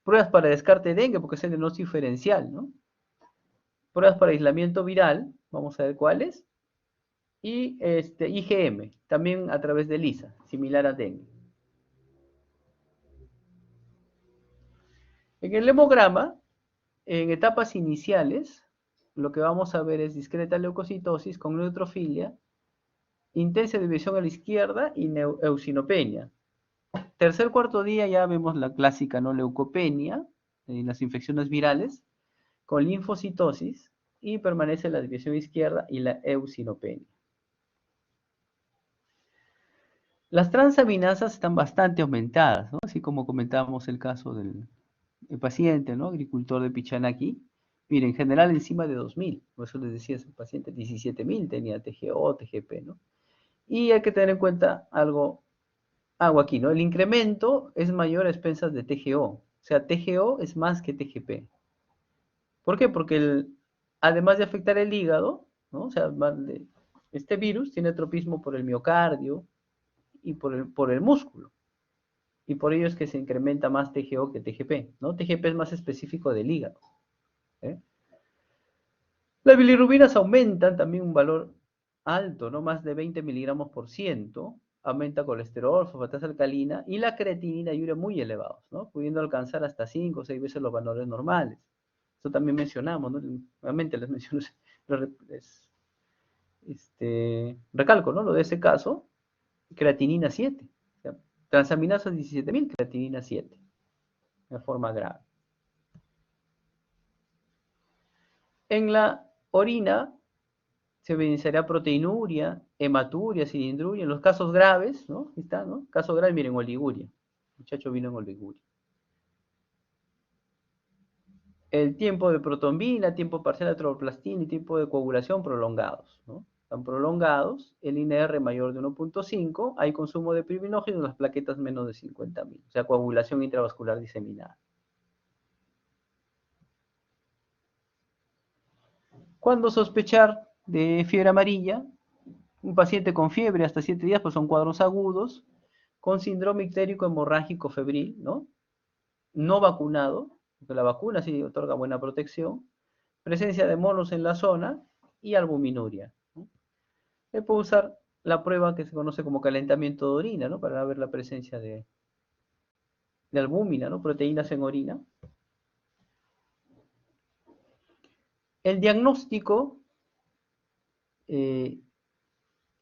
pruebas para descarte de dengue, porque es el diagnóstico diferencial, ¿no? Pruebas para aislamiento viral, vamos a ver cuáles, y IgM, también a través de ELISA, similar a dengue. En el hemograma, en etapas iniciales, lo que vamos a ver es discreta leucocitosis con neutrofilia, intensa división a la izquierda y eosinopenia. Tercer, cuarto día ya vemos la clásica, ¿no? Leucopenia, en las infecciones virales, con linfocitosis, y permanece la división izquierda y la eosinopenia. Las transaminasas están bastante aumentadas, ¿no? Así como comentábamos el caso del paciente, ¿no? Agricultor de Pichanaki. Miren, en general encima de 2.000, por eso les decía, ese paciente 17.000 tenía TGO, TGP, ¿no? Y hay que tener en cuenta algo aquí, ¿no? El incremento es mayor a expensas de TGO. O sea, TGO es más que TGP. ¿Por qué? Porque además de afectar el hígado, ¿no? O sea, este virus tiene tropismo por el miocardio y por el músculo. Y por ello es que se incrementa más TGO que TGP, ¿no? TGP es más específico del hígado, ¿eh? Las bilirrubinas aumentan también un valor alto, ¿no? Más de 20 miligramos por ciento. Aumenta colesterol, fosfatasa alcalina y la creatinina y urea muy elevados, ¿no? Pudiendo alcanzar hasta 5 o 6 veces los valores normales. Esto también mencionamos, ¿no? Nuevamente les menciono, recalco, ¿no? Lo de ese caso, creatinina 7. O sea, transaminasas 17.000, creatinina 7, de forma grave. En la orina se evidenciará proteinuria, hematuria, cilindruria. En los casos graves, ¿no? Ahí está, ¿no? Caso grave, miren, oliguria. El muchacho vino en oliguria. El tiempo de protombina, tiempo parcial de tromboplastina y tiempo de coagulación prolongados, ¿no? Están prolongados, el INR mayor de 1.5, hay consumo de fibrinogen en las plaquetas menos de 50.000, o sea, coagulación intravascular diseminada. ¿Cuándo sospechar de fiebre amarilla? Un paciente con fiebre hasta 7 días, pues son cuadros agudos, con síndrome ictérico hemorrágico febril, ¿no? No vacunado, porque la vacuna sí otorga buena protección, presencia de monos en la zona y albuminuria, ¿no? Se puede usar la prueba que se conoce como calentamiento de orina, ¿no? Para ver la presencia de albúmina, ¿no? Proteínas en orina. El diagnóstico eh,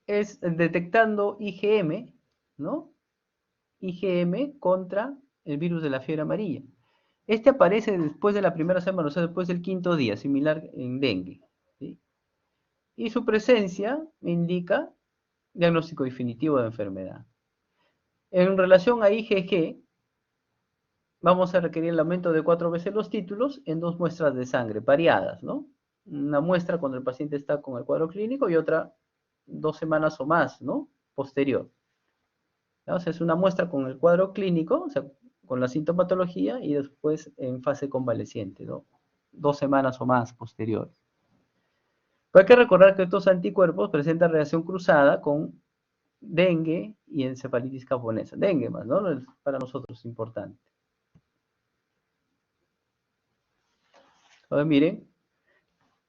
es detectando IgM, ¿no? IgM contra el virus de la fiebre amarilla. Este aparece después de la primera semana, o sea, después del quinto día, similar en dengue, ¿sí? Y su presencia indica diagnóstico definitivo de enfermedad. En relación a IgG, vamos a requerir el aumento de 4 veces los títulos en 2 muestras de sangre, variadas, ¿no? Una muestra cuando el paciente está con el cuadro clínico y otra 2 semanas o más, ¿no? Posterior. ¿No? O sea, es una muestra con el cuadro clínico, o sea, con la sintomatología y después en fase convaleciente, ¿no? 2 semanas o más posterior. Pero hay que recordar que estos anticuerpos presentan reacción cruzada con dengue y encefalitis japonesa. Dengue más, ¿no? Para nosotros es importante. Ahora miren,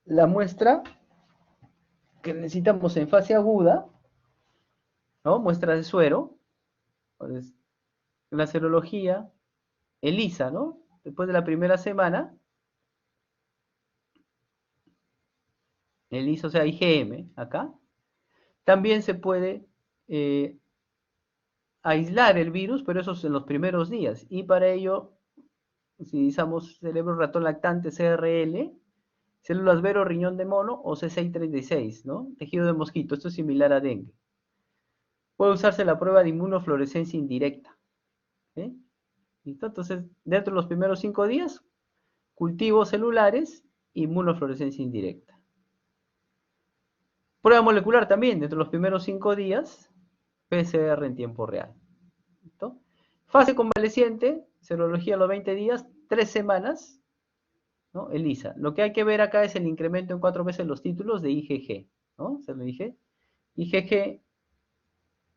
la muestra que necesitamos en fase aguda, ¿no? Muestra de suero, entonces, la serología, ELISA, ¿no? Después de la primera semana, ELISA, o sea, IgM, acá. También se puede aislar el virus, pero eso es en los primeros días. Y para ello, utilizamos cerebro ratón lactante CRL, células vero riñón de mono o C636, ¿no? Tejido de mosquito, esto es similar a dengue. Puede usarse la prueba de inmunofluorescencia indirecta. ¿Sí? ¿Listo? Entonces, dentro de los primeros 5 días, cultivos celulares, inmunofluorescencia indirecta. Prueba molecular también, dentro de los primeros 5 días, PCR en tiempo real. ¿Listo? Fase convaleciente, serología a los 20 días, 3 semanas, ¿no? ELISA. Lo que hay que ver acá es el incremento en 4 veces los títulos de IgG, ¿no? Se lo dije. IgG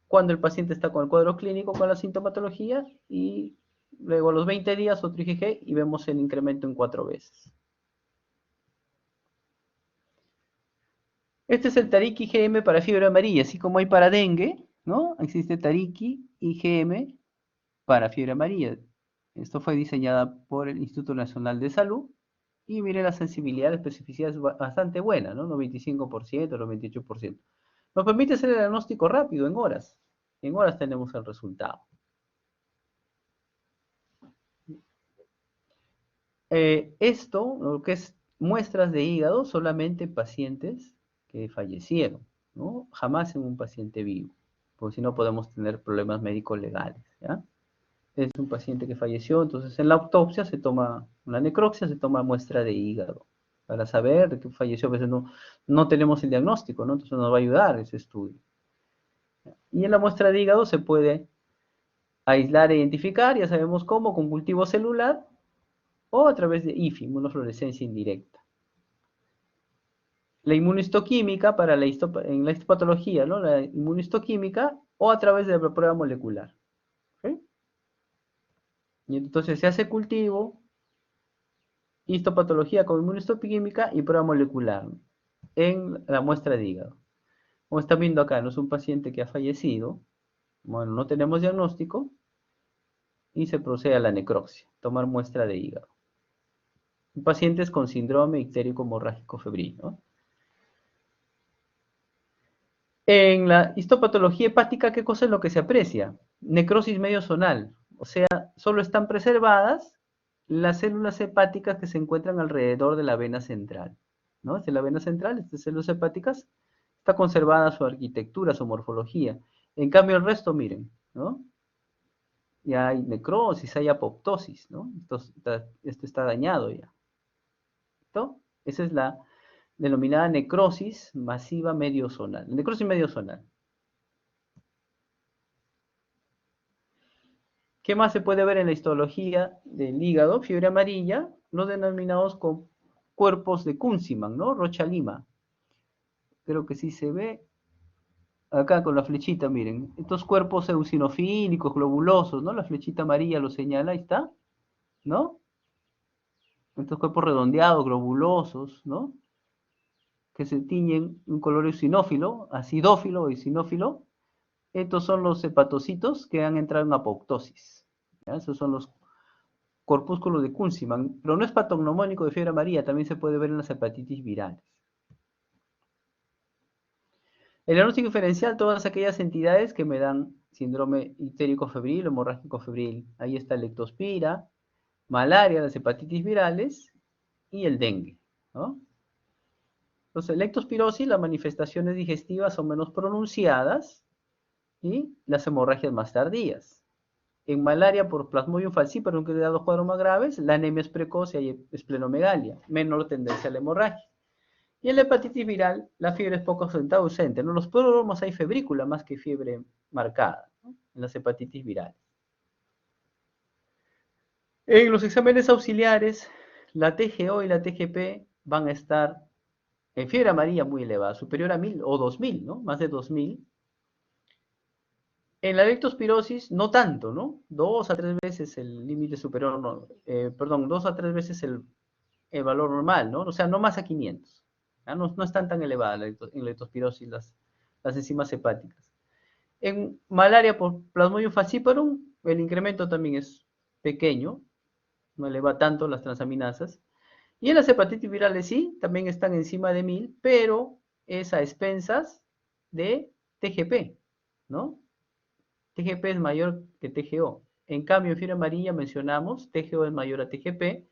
cuando el paciente está con el cuadro clínico, con la sintomatología, y luego a los 20 días otro IgG y vemos el incremento en 4 veces. Este es el Tariki IgM para fiebre amarilla, así como hay para dengue, ¿no? Existe Tariki IgM para fiebre amarilla. Esto fue diseñada por el Instituto Nacional de Salud y mire la sensibilidad, la especificidad es bastante buena, ¿no? 95%, 98%. Nos permite hacer el diagnóstico rápido, en horas. En horas tenemos el resultado. Esto, lo que es muestras de hígado, solamente pacientes que fallecieron, ¿no? Jamás en un paciente vivo, porque si no podemos tener problemas médicos legales, ¿ya? Es un paciente que falleció, entonces en la autopsia se toma, una necropsia, se toma muestra de hígado, para saber de qué falleció. A veces no tenemos el diagnóstico, ¿no? Entonces nos va a ayudar ese estudio. Y en la muestra de hígado se puede aislar e identificar, ya sabemos cómo, con cultivo celular, o a través de IFI, inmunofluorescencia indirecta. La inmunohistoquímica para en la histopatología, ¿no? La inmunohistoquímica o a través de la prueba molecular. ¿Okay? Y entonces se hace cultivo, histopatología con inmunohistoquímica y prueba molecular en la muestra de hígado. Como están viendo acá, no es un paciente que ha fallecido, bueno, no tenemos diagnóstico y se procede a la necropsia, tomar muestra de hígado. Pacientes con síndrome ictérico hemorrágico febril, ¿no? En la histopatología hepática, ¿qué cosa es lo que se aprecia? Necrosis medio zonal, o sea, solo están preservadas las células hepáticas que se encuentran alrededor de la vena central, ¿no? Es la vena central, estas células hepáticas, está conservada su arquitectura, su morfología. En cambio, el resto, miren, ¿no? Ya hay necrosis, hay apoptosis, ¿no? Esto está dañado ya. ¿No? Esa es la denominada necrosis masiva mediozonal. Necrosis mediozonal. ¿Qué más se puede ver en la histología del hígado? Fiebre amarilla, los denominados con cuerpos de Kunziman, ¿no? Rocha Lima. Creo que sí se ve acá con la flechita, miren. Estos cuerpos eosinofílicos, globulosos, ¿no? La flechita amarilla lo señala, ahí está, ¿no? Estos cuerpos redondeados, globulosos, ¿no? Que se tiñen un color eosinófilo, acidófilo o eosinófilo. Estos son los hepatocitos que han entrado en apoptosis. ¿Ya? Esos son los corpúsculos de Kunziman, pero no es patognomónico de fiebre amarilla, también se puede ver en las hepatitis virales. El diagnóstico diferencial, todas aquellas entidades que me dan síndrome ictérico febril, hemorrágico febril. Ahí está leptospira, malaria, las hepatitis virales y el dengue, ¿no? Entonces, leptospirosis, las manifestaciones digestivas son menos pronunciadas y las hemorragias más tardías. En malaria por Plasmodium falciparum, que da los cuadros más graves, la anemia es precoz y hay esplenomegalia, menor tendencia a la hemorragia. Y en la hepatitis viral, la fiebre es poco acentuada, ausente. En los prodromos hay febrícula más que fiebre marcada, ¿no? En las hepatitis virales. En los exámenes auxiliares, la TGO y la TGP van a estar en fiebre amarilla muy elevada, superior a 1000 o 2000, ¿no? Más de 2000. En la leptospirosis, no tanto, ¿no? 2 a 3 veces el límite superior, no, perdón, 2 a 3 veces el valor normal, ¿no? O sea, no más a 500. ¿Ya? No, no están tan elevadas en leptospirosis las enzimas hepáticas. En malaria por Plasmodium falciparum, el incremento también es pequeño, no eleva tanto las transaminasas. Y en las hepatitis virales sí, también están encima de 1000, pero es a expensas de TGP, ¿no? TGP es mayor que TGO. En cambio, en fiebre amarilla mencionamos, TGO es mayor a TGP.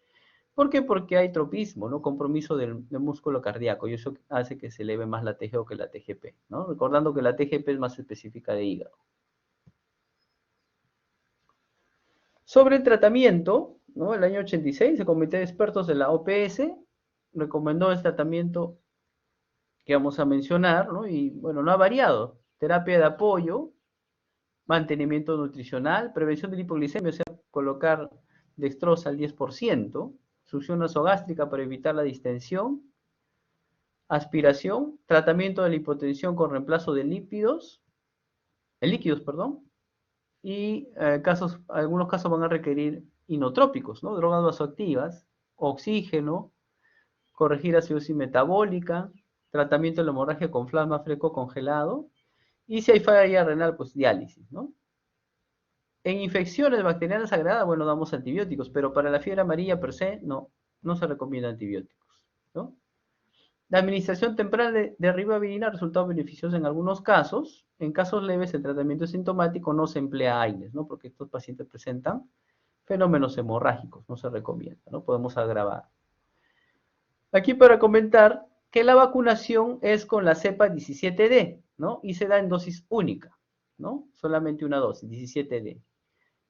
¿Por qué? Porque hay tropismo, ¿no? Compromiso del músculo cardíaco, y eso hace que se eleve más la TGO que la TGP, ¿no? Recordando que la TGP es más específica de hígado. Sobre el tratamiento, ¿no? El año 86, el Comité de Expertos de la OPS recomendó el tratamiento que vamos a mencionar, ¿no? Y bueno, no ha variado. Terapia de apoyo, mantenimiento nutricional, prevención de hipoglicemia, o sea, colocar dextrosa al 10%, succión nasogástrica para evitar la distensión, aspiración, tratamiento de la hipotensión con reemplazo de líquidos, perdón, y algunos casos van a requerir inotrópicos, ¿no? Drogas vasoactivas, oxígeno, corregir acidosis metabólica, tratamiento de la hemorragia con plasma fresco congelado, y si hay falla renal, pues diálisis, ¿no? En infecciones bacterianas agravadas, bueno, damos antibióticos, pero para la fiebre amarilla per se, no se recomienda antibióticos, ¿no? La administración temprana de ribavirina ha resultado beneficiosa en algunos casos. En casos leves, el tratamiento sintomático no se emplea AINES, ¿no? Porque estos pacientes presentan fenómenos hemorrágicos, no se recomienda, ¿no? Podemos agravar. Aquí para comentar que la vacunación es con la cepa 17D, ¿no? Y se da en dosis única, ¿no? Solamente una dosis, 17D.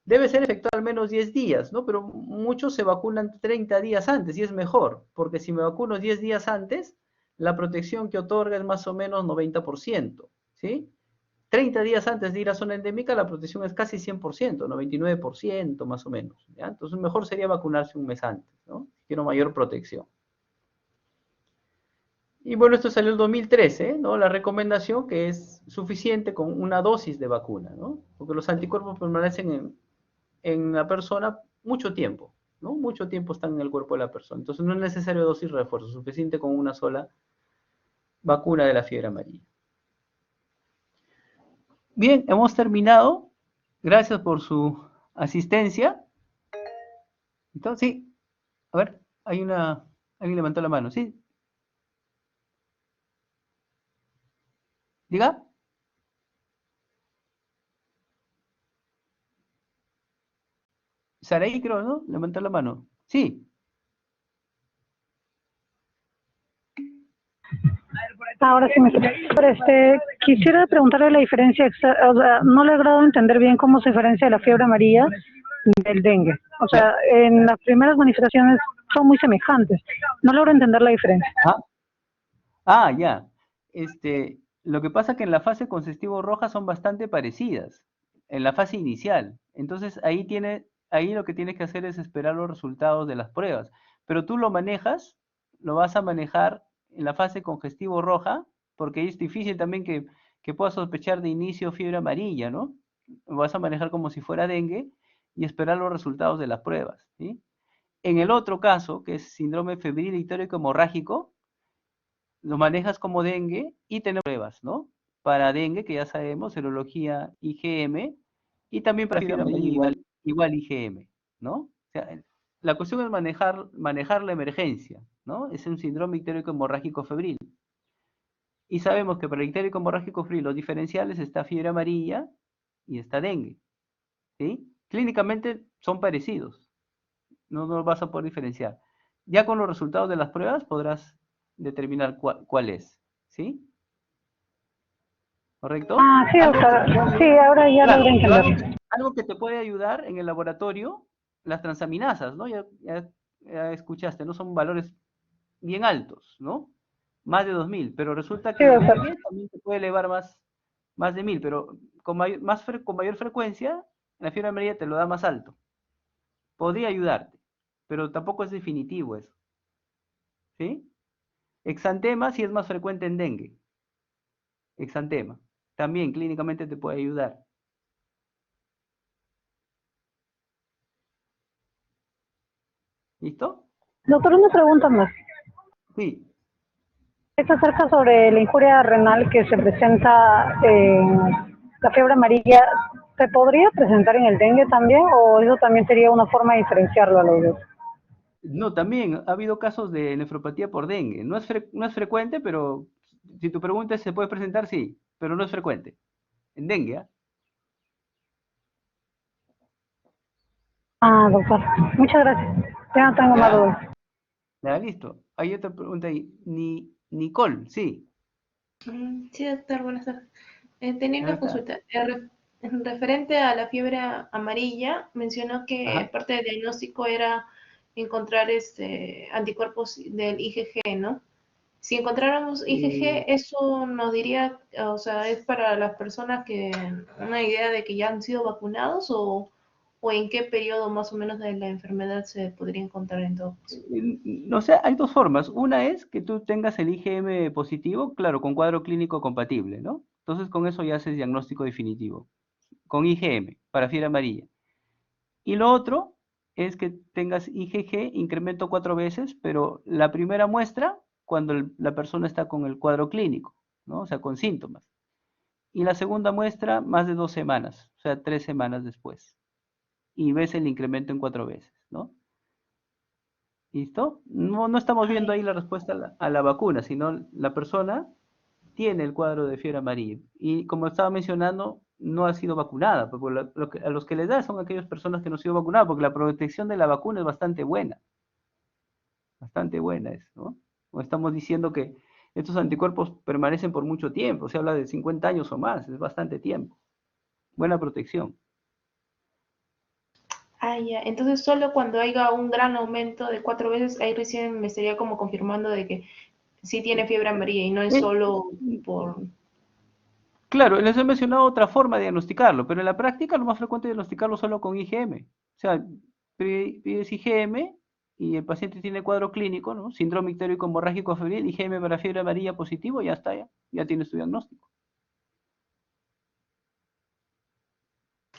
Debe ser efectuada al menos 10 días, ¿no? Pero muchos se vacunan 30 días antes y es mejor, porque si me vacuno 10 días antes, la protección que otorga es más o menos 90%, ¿sí? 30 días antes de ir a zona endémica, la protección es casi 100%, 99% más o menos, ¿ya? Entonces mejor sería vacunarse un mes antes, ¿no? Si quiero mayor protección. Y bueno, esto salió en el 2013, ¿no? La recomendación que es suficiente con una dosis de vacuna, ¿no? Porque los anticuerpos permanecen en la persona mucho tiempo, ¿no? Mucho tiempo están en el cuerpo de la persona. Entonces no es necesario dosis de refuerzo, suficiente con una sola vacuna de la fiebre amarilla. Bien, hemos terminado. Gracias por su asistencia. Entonces, sí, a ver, alguien levantó la mano, ¿sí? Diga. Saraí, creo, ¿no? Levantó la mano. Sí. Ahora sí me escucha. Pero quisiera preguntarle la diferencia, o sea, no le he logrado entender bien cómo se diferencia la fiebre amarilla del dengue. O ¿Ya? sea, en las primeras manifestaciones son muy semejantes. No logro entender la diferencia. Ya. Lo que pasa es que en la fase consistivo roja son bastante parecidas, en la fase inicial. Entonces ahí lo que tienes que hacer es esperar los resultados de las pruebas. Pero tú lo vas a manejar en la fase congestivo roja, porque es difícil también que puedas sospechar de inicio fiebre amarilla, ¿no? Lo vas a manejar como si fuera dengue y esperar los resultados de las pruebas, ¿sí? En el otro caso, que es síndrome febril ictórico hemorrágico, lo manejas como dengue y tenemos pruebas, ¿no? Para dengue, que ya sabemos, serología IgM, y también para fiebre amarilla igual IgM, ¿no? O sea, la cuestión es manejar la emergencia, ¿no? Es un síndrome ictérico hemorrágico febril. Y sabemos que para el ictérico hemorrágico febril los diferenciales está fiebre amarilla y está dengue, ¿sí? Clínicamente son parecidos, no los vas a poder diferenciar. Ya con los resultados de las pruebas podrás determinar cuál es, ¿sí? ¿Correcto? Ah, sí, doctor. Sí, ahora ya Claro, logré pero entender. algo que te puede ayudar en el laboratorio, las transaminasas, ¿no? Ya escuchaste, ¿no? Son valores bien altos, ¿no? Más de 2000, pero resulta Sí, que doctor. dengue también se puede elevar más de 1000, pero con mayor frecuencia, la fiebre amarilla te lo da más alto. Podría ayudarte, pero tampoco es definitivo eso, ¿sí? Exantema sí es más frecuente en dengue, exantema. También clínicamente te puede ayudar. ¿Listo? Doctor, una pregunta más. Sí. Es acerca sobre la injuria renal que se presenta en la fiebre amarilla. ¿Se podría presentar en el dengue también o eso también sería una forma de diferenciarlo a los dos? No, también ha habido casos de nefropatía por dengue. No es frecuente, pero si tu pregunta es, ¿se puede presentar? Sí, pero no es frecuente. En dengue, ¿ah? Ah, doctor. Muchas gracias. Ya no tengo más ¿Ya? dudas. Ya, listo. Hay otra pregunta ahí. Nicole, sí. Sí, doctor, buenas tardes. Tenía Ahí una está. consulta. Referente a la fiebre amarilla, mencionó que Ajá. parte del diagnóstico era encontrar anticuerpos del IgG, ¿no? Si encontráramos Eh, IgG, eso nos diría, o sea, es para las personas que una idea de que ya han sido vacunados o en qué periodo más o menos de la enfermedad se podría encontrar en todo caso. o sea, hay dos formas. Una es que tú tengas el IgM positivo, claro, con cuadro clínico compatible, ¿no? Entonces con eso ya haces diagnóstico definitivo. Con IgM, para fiebre amarilla. Y lo otro es que tengas IgG, incremento 4 veces, pero la primera muestra cuando la persona está con el cuadro clínico, ¿no? O sea, con síntomas. Y la segunda muestra más de 2 semanas, o sea, 3 semanas después. Y ves el incremento en 4 veces, ¿no? ¿Listo? No estamos viendo Ay, ahí la respuesta a la vacuna, sino la persona tiene el cuadro de fiebre amarilla. Y como estaba mencionando, no ha sido vacunada, porque a los que les da son aquellas personas que no han sido vacunadas, porque la protección de la vacuna es bastante buena es, ¿no? O estamos diciendo que estos anticuerpos permanecen por mucho tiempo, se habla de 50 años o más, es bastante tiempo. Buena protección. Ya. Entonces, solo cuando haya un gran aumento de 4 veces, ahí recién me estaría como confirmando de que sí tiene fiebre amarilla y no es Eh, solo por... claro, les he mencionado otra forma de diagnosticarlo, pero en la práctica lo más frecuente es diagnosticarlo solo con IgM. O sea, pides IgM y el paciente tiene cuadro clínico, ¿no? Síndrome ictérico hemorrágico febril, IgM para fiebre amarilla positivo, ya está, ya tienes tu diagnóstico.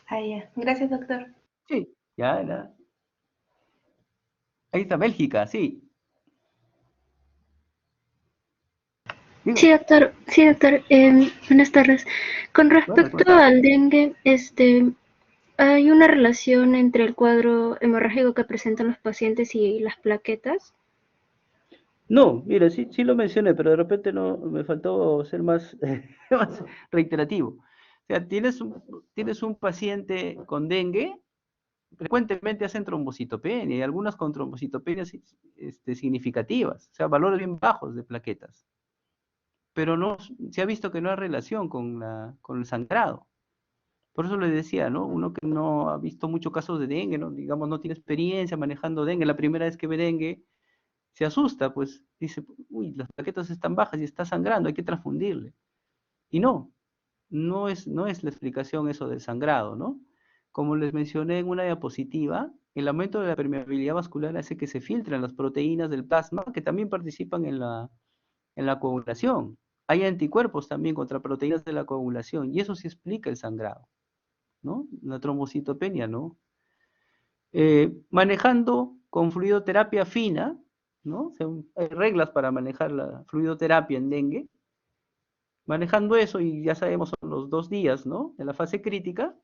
Ya. Gracias, doctor. Sí, ya, Ahí está, Bélgica, sí. Diga. Sí, doctor, buenas tardes. Con Bueno, ¿cómo respecto está? al dengue, ¿hay una relación entre el cuadro hemorrágico que presentan los pacientes y las plaquetas? No, mira, sí, sí lo mencioné, pero de repente no me faltó ser más, más reiterativo. O sea, tienes un paciente con dengue, frecuentemente hacen trombocitopenia y algunas con trombocitopenias significativas, o sea, valores bien bajos de plaquetas. Pero no se ha visto que no hay relación con el sangrado. Por eso le decía, ¿no? Uno que no ha visto muchos casos de dengue, ¿no? Digamos, no tiene experiencia manejando dengue, la primera vez que ve dengue, se asusta, pues dice, uy, las plaquetas están bajas y está sangrando, hay que transfundirle. Y no es la explicación eso del sangrado, ¿no? Como les mencioné en una diapositiva, el aumento de la permeabilidad vascular hace que se filtren las proteínas del plasma que también participan en la coagulación. Hay anticuerpos también contra proteínas de la coagulación y eso sí explica el sangrado, ¿no? La trombocitopenia, ¿no? Manejando con fluidoterapia fina, ¿no? O sea, hay reglas para manejar la fluidoterapia en dengue. Manejando eso, y ya sabemos, son los 2 días, ¿no? En la fase crítica,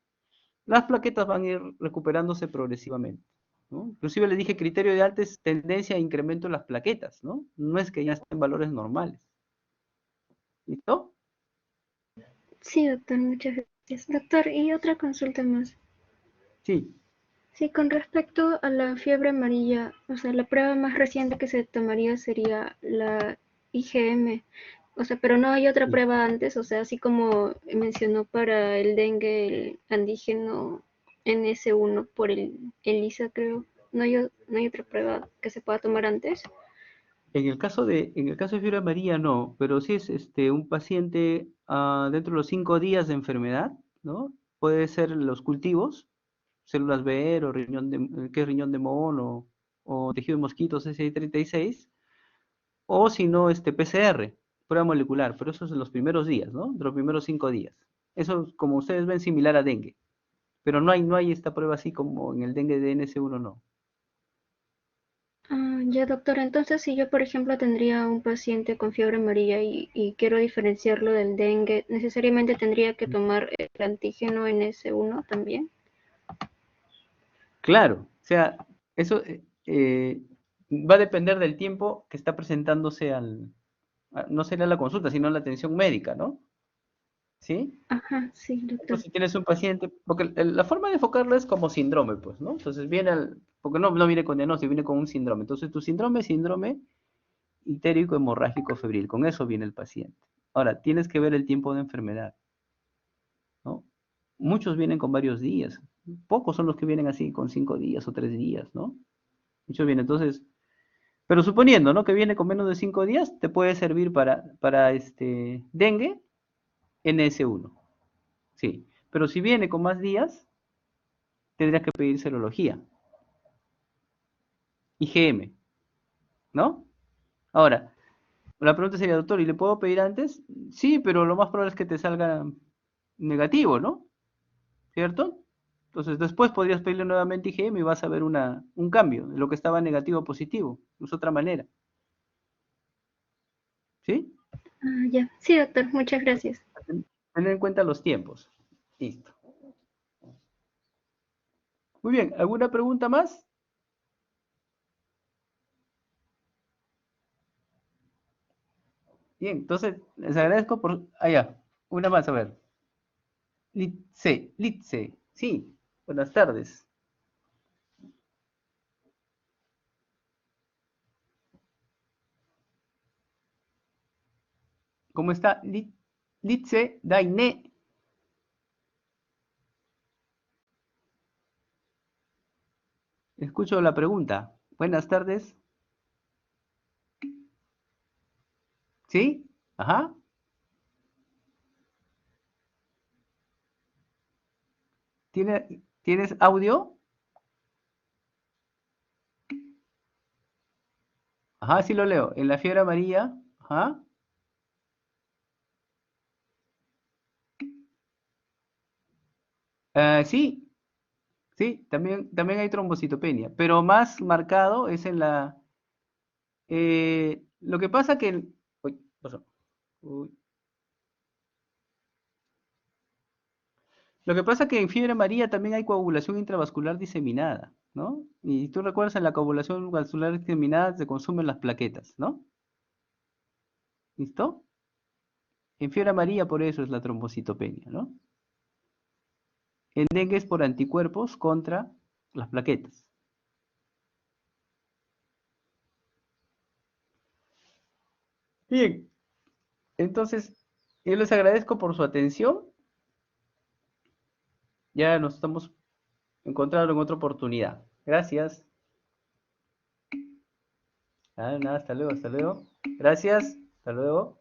las plaquetas van a ir recuperándose progresivamente, ¿no? Inclusive le dije criterio de alta es tendencia a incremento en las plaquetas, ¿no? No es que ya estén en valores normales. ¿Listo? Sí, doctor, muchas gracias. Doctor, y otra consulta más. Sí. Sí, con respecto a la fiebre amarilla, o sea, la prueba más reciente que se tomaría sería la IgM. O sea, pero no hay otra Sí. prueba antes, o sea, así como mencionó para el dengue el antígeno NS1 por el ELISA, creo. No hay otra prueba que se pueda tomar antes. En el caso de fiebre amarilla no, pero si es un paciente dentro de los 5 días de enfermedad, ¿no? Puede ser los cultivos, células Ver o que es riñón de mono o tejido de mosquitos SI36, o si no, PCR, prueba molecular, pero eso es en los primeros días, ¿no? De los primeros 5 días. Eso, como ustedes ven, similar a dengue, pero no hay esta prueba así como en el dengue de NS1, no. Ya, doctor, entonces si yo, por ejemplo, tendría un paciente con fiebre amarilla y quiero diferenciarlo del dengue, ¿necesariamente tendría que tomar el antígeno NS1 también? Claro, o sea, eso va a depender del tiempo que está presentándose no será la consulta, sino la atención médica, ¿no? ¿Sí? Ajá, sí, Por ejemplo, doctor. si tienes un paciente, porque la forma de enfocarlo es como síndrome, pues, ¿no? Entonces porque no viene con diagnóstico, viene con un síndrome. Entonces tu síndrome es síndrome itérico hemorrágico febril, con eso viene el paciente. Ahora, tienes que ver el tiempo de enfermedad, ¿no? Muchos vienen con varios días, pocos son los que vienen así con 5 días o 3 días, ¿no? Muchos vienen, entonces, pero suponiendo, ¿no? Que viene con menos de 5 días, te puede servir para dengue NS1, sí. Pero si viene con más días, tendrías que pedir serología, IgM, ¿no? Ahora, la pregunta sería, doctor, ¿y le puedo pedir antes? Sí, pero lo más probable es que te salga negativo, ¿no? ¿Cierto? Entonces después podrías pedirle nuevamente IgM y vas a ver un cambio de lo que estaba negativo a positivo. Es otra manera. ¿Sí? Ya. Sí, doctor, muchas gracias. Tener en cuenta los tiempos. Listo. Muy bien, ¿alguna pregunta más? Bien, entonces les agradezco por... Allá, una más, a ver. Litze, sí, buenas tardes. ¿Cómo está? Litze Dainé. Escucho la pregunta. Buenas tardes. ¿Sí? Ajá. ¿Tienes audio? Ajá, sí lo leo. En la fiebre amarilla. Ajá. Sí, Sí, también hay trombocitopenia, pero más marcado es en la... lo que pasa que... Uy, pasó. Uy. Lo que pasa que en fiebre amarilla también hay coagulación intravascular diseminada, ¿no? Y tú recuerdas en la coagulación vascular diseminada se consumen las plaquetas, ¿no? ¿Listo? En fiebre amarilla por eso es la trombocitopenia, ¿no? El dengue es por anticuerpos contra las plaquetas. Bien, entonces yo les agradezco por su atención. Ya nos estamos encontrando en otra oportunidad. Gracias. Nada, hasta luego, hasta luego. Gracias, hasta luego.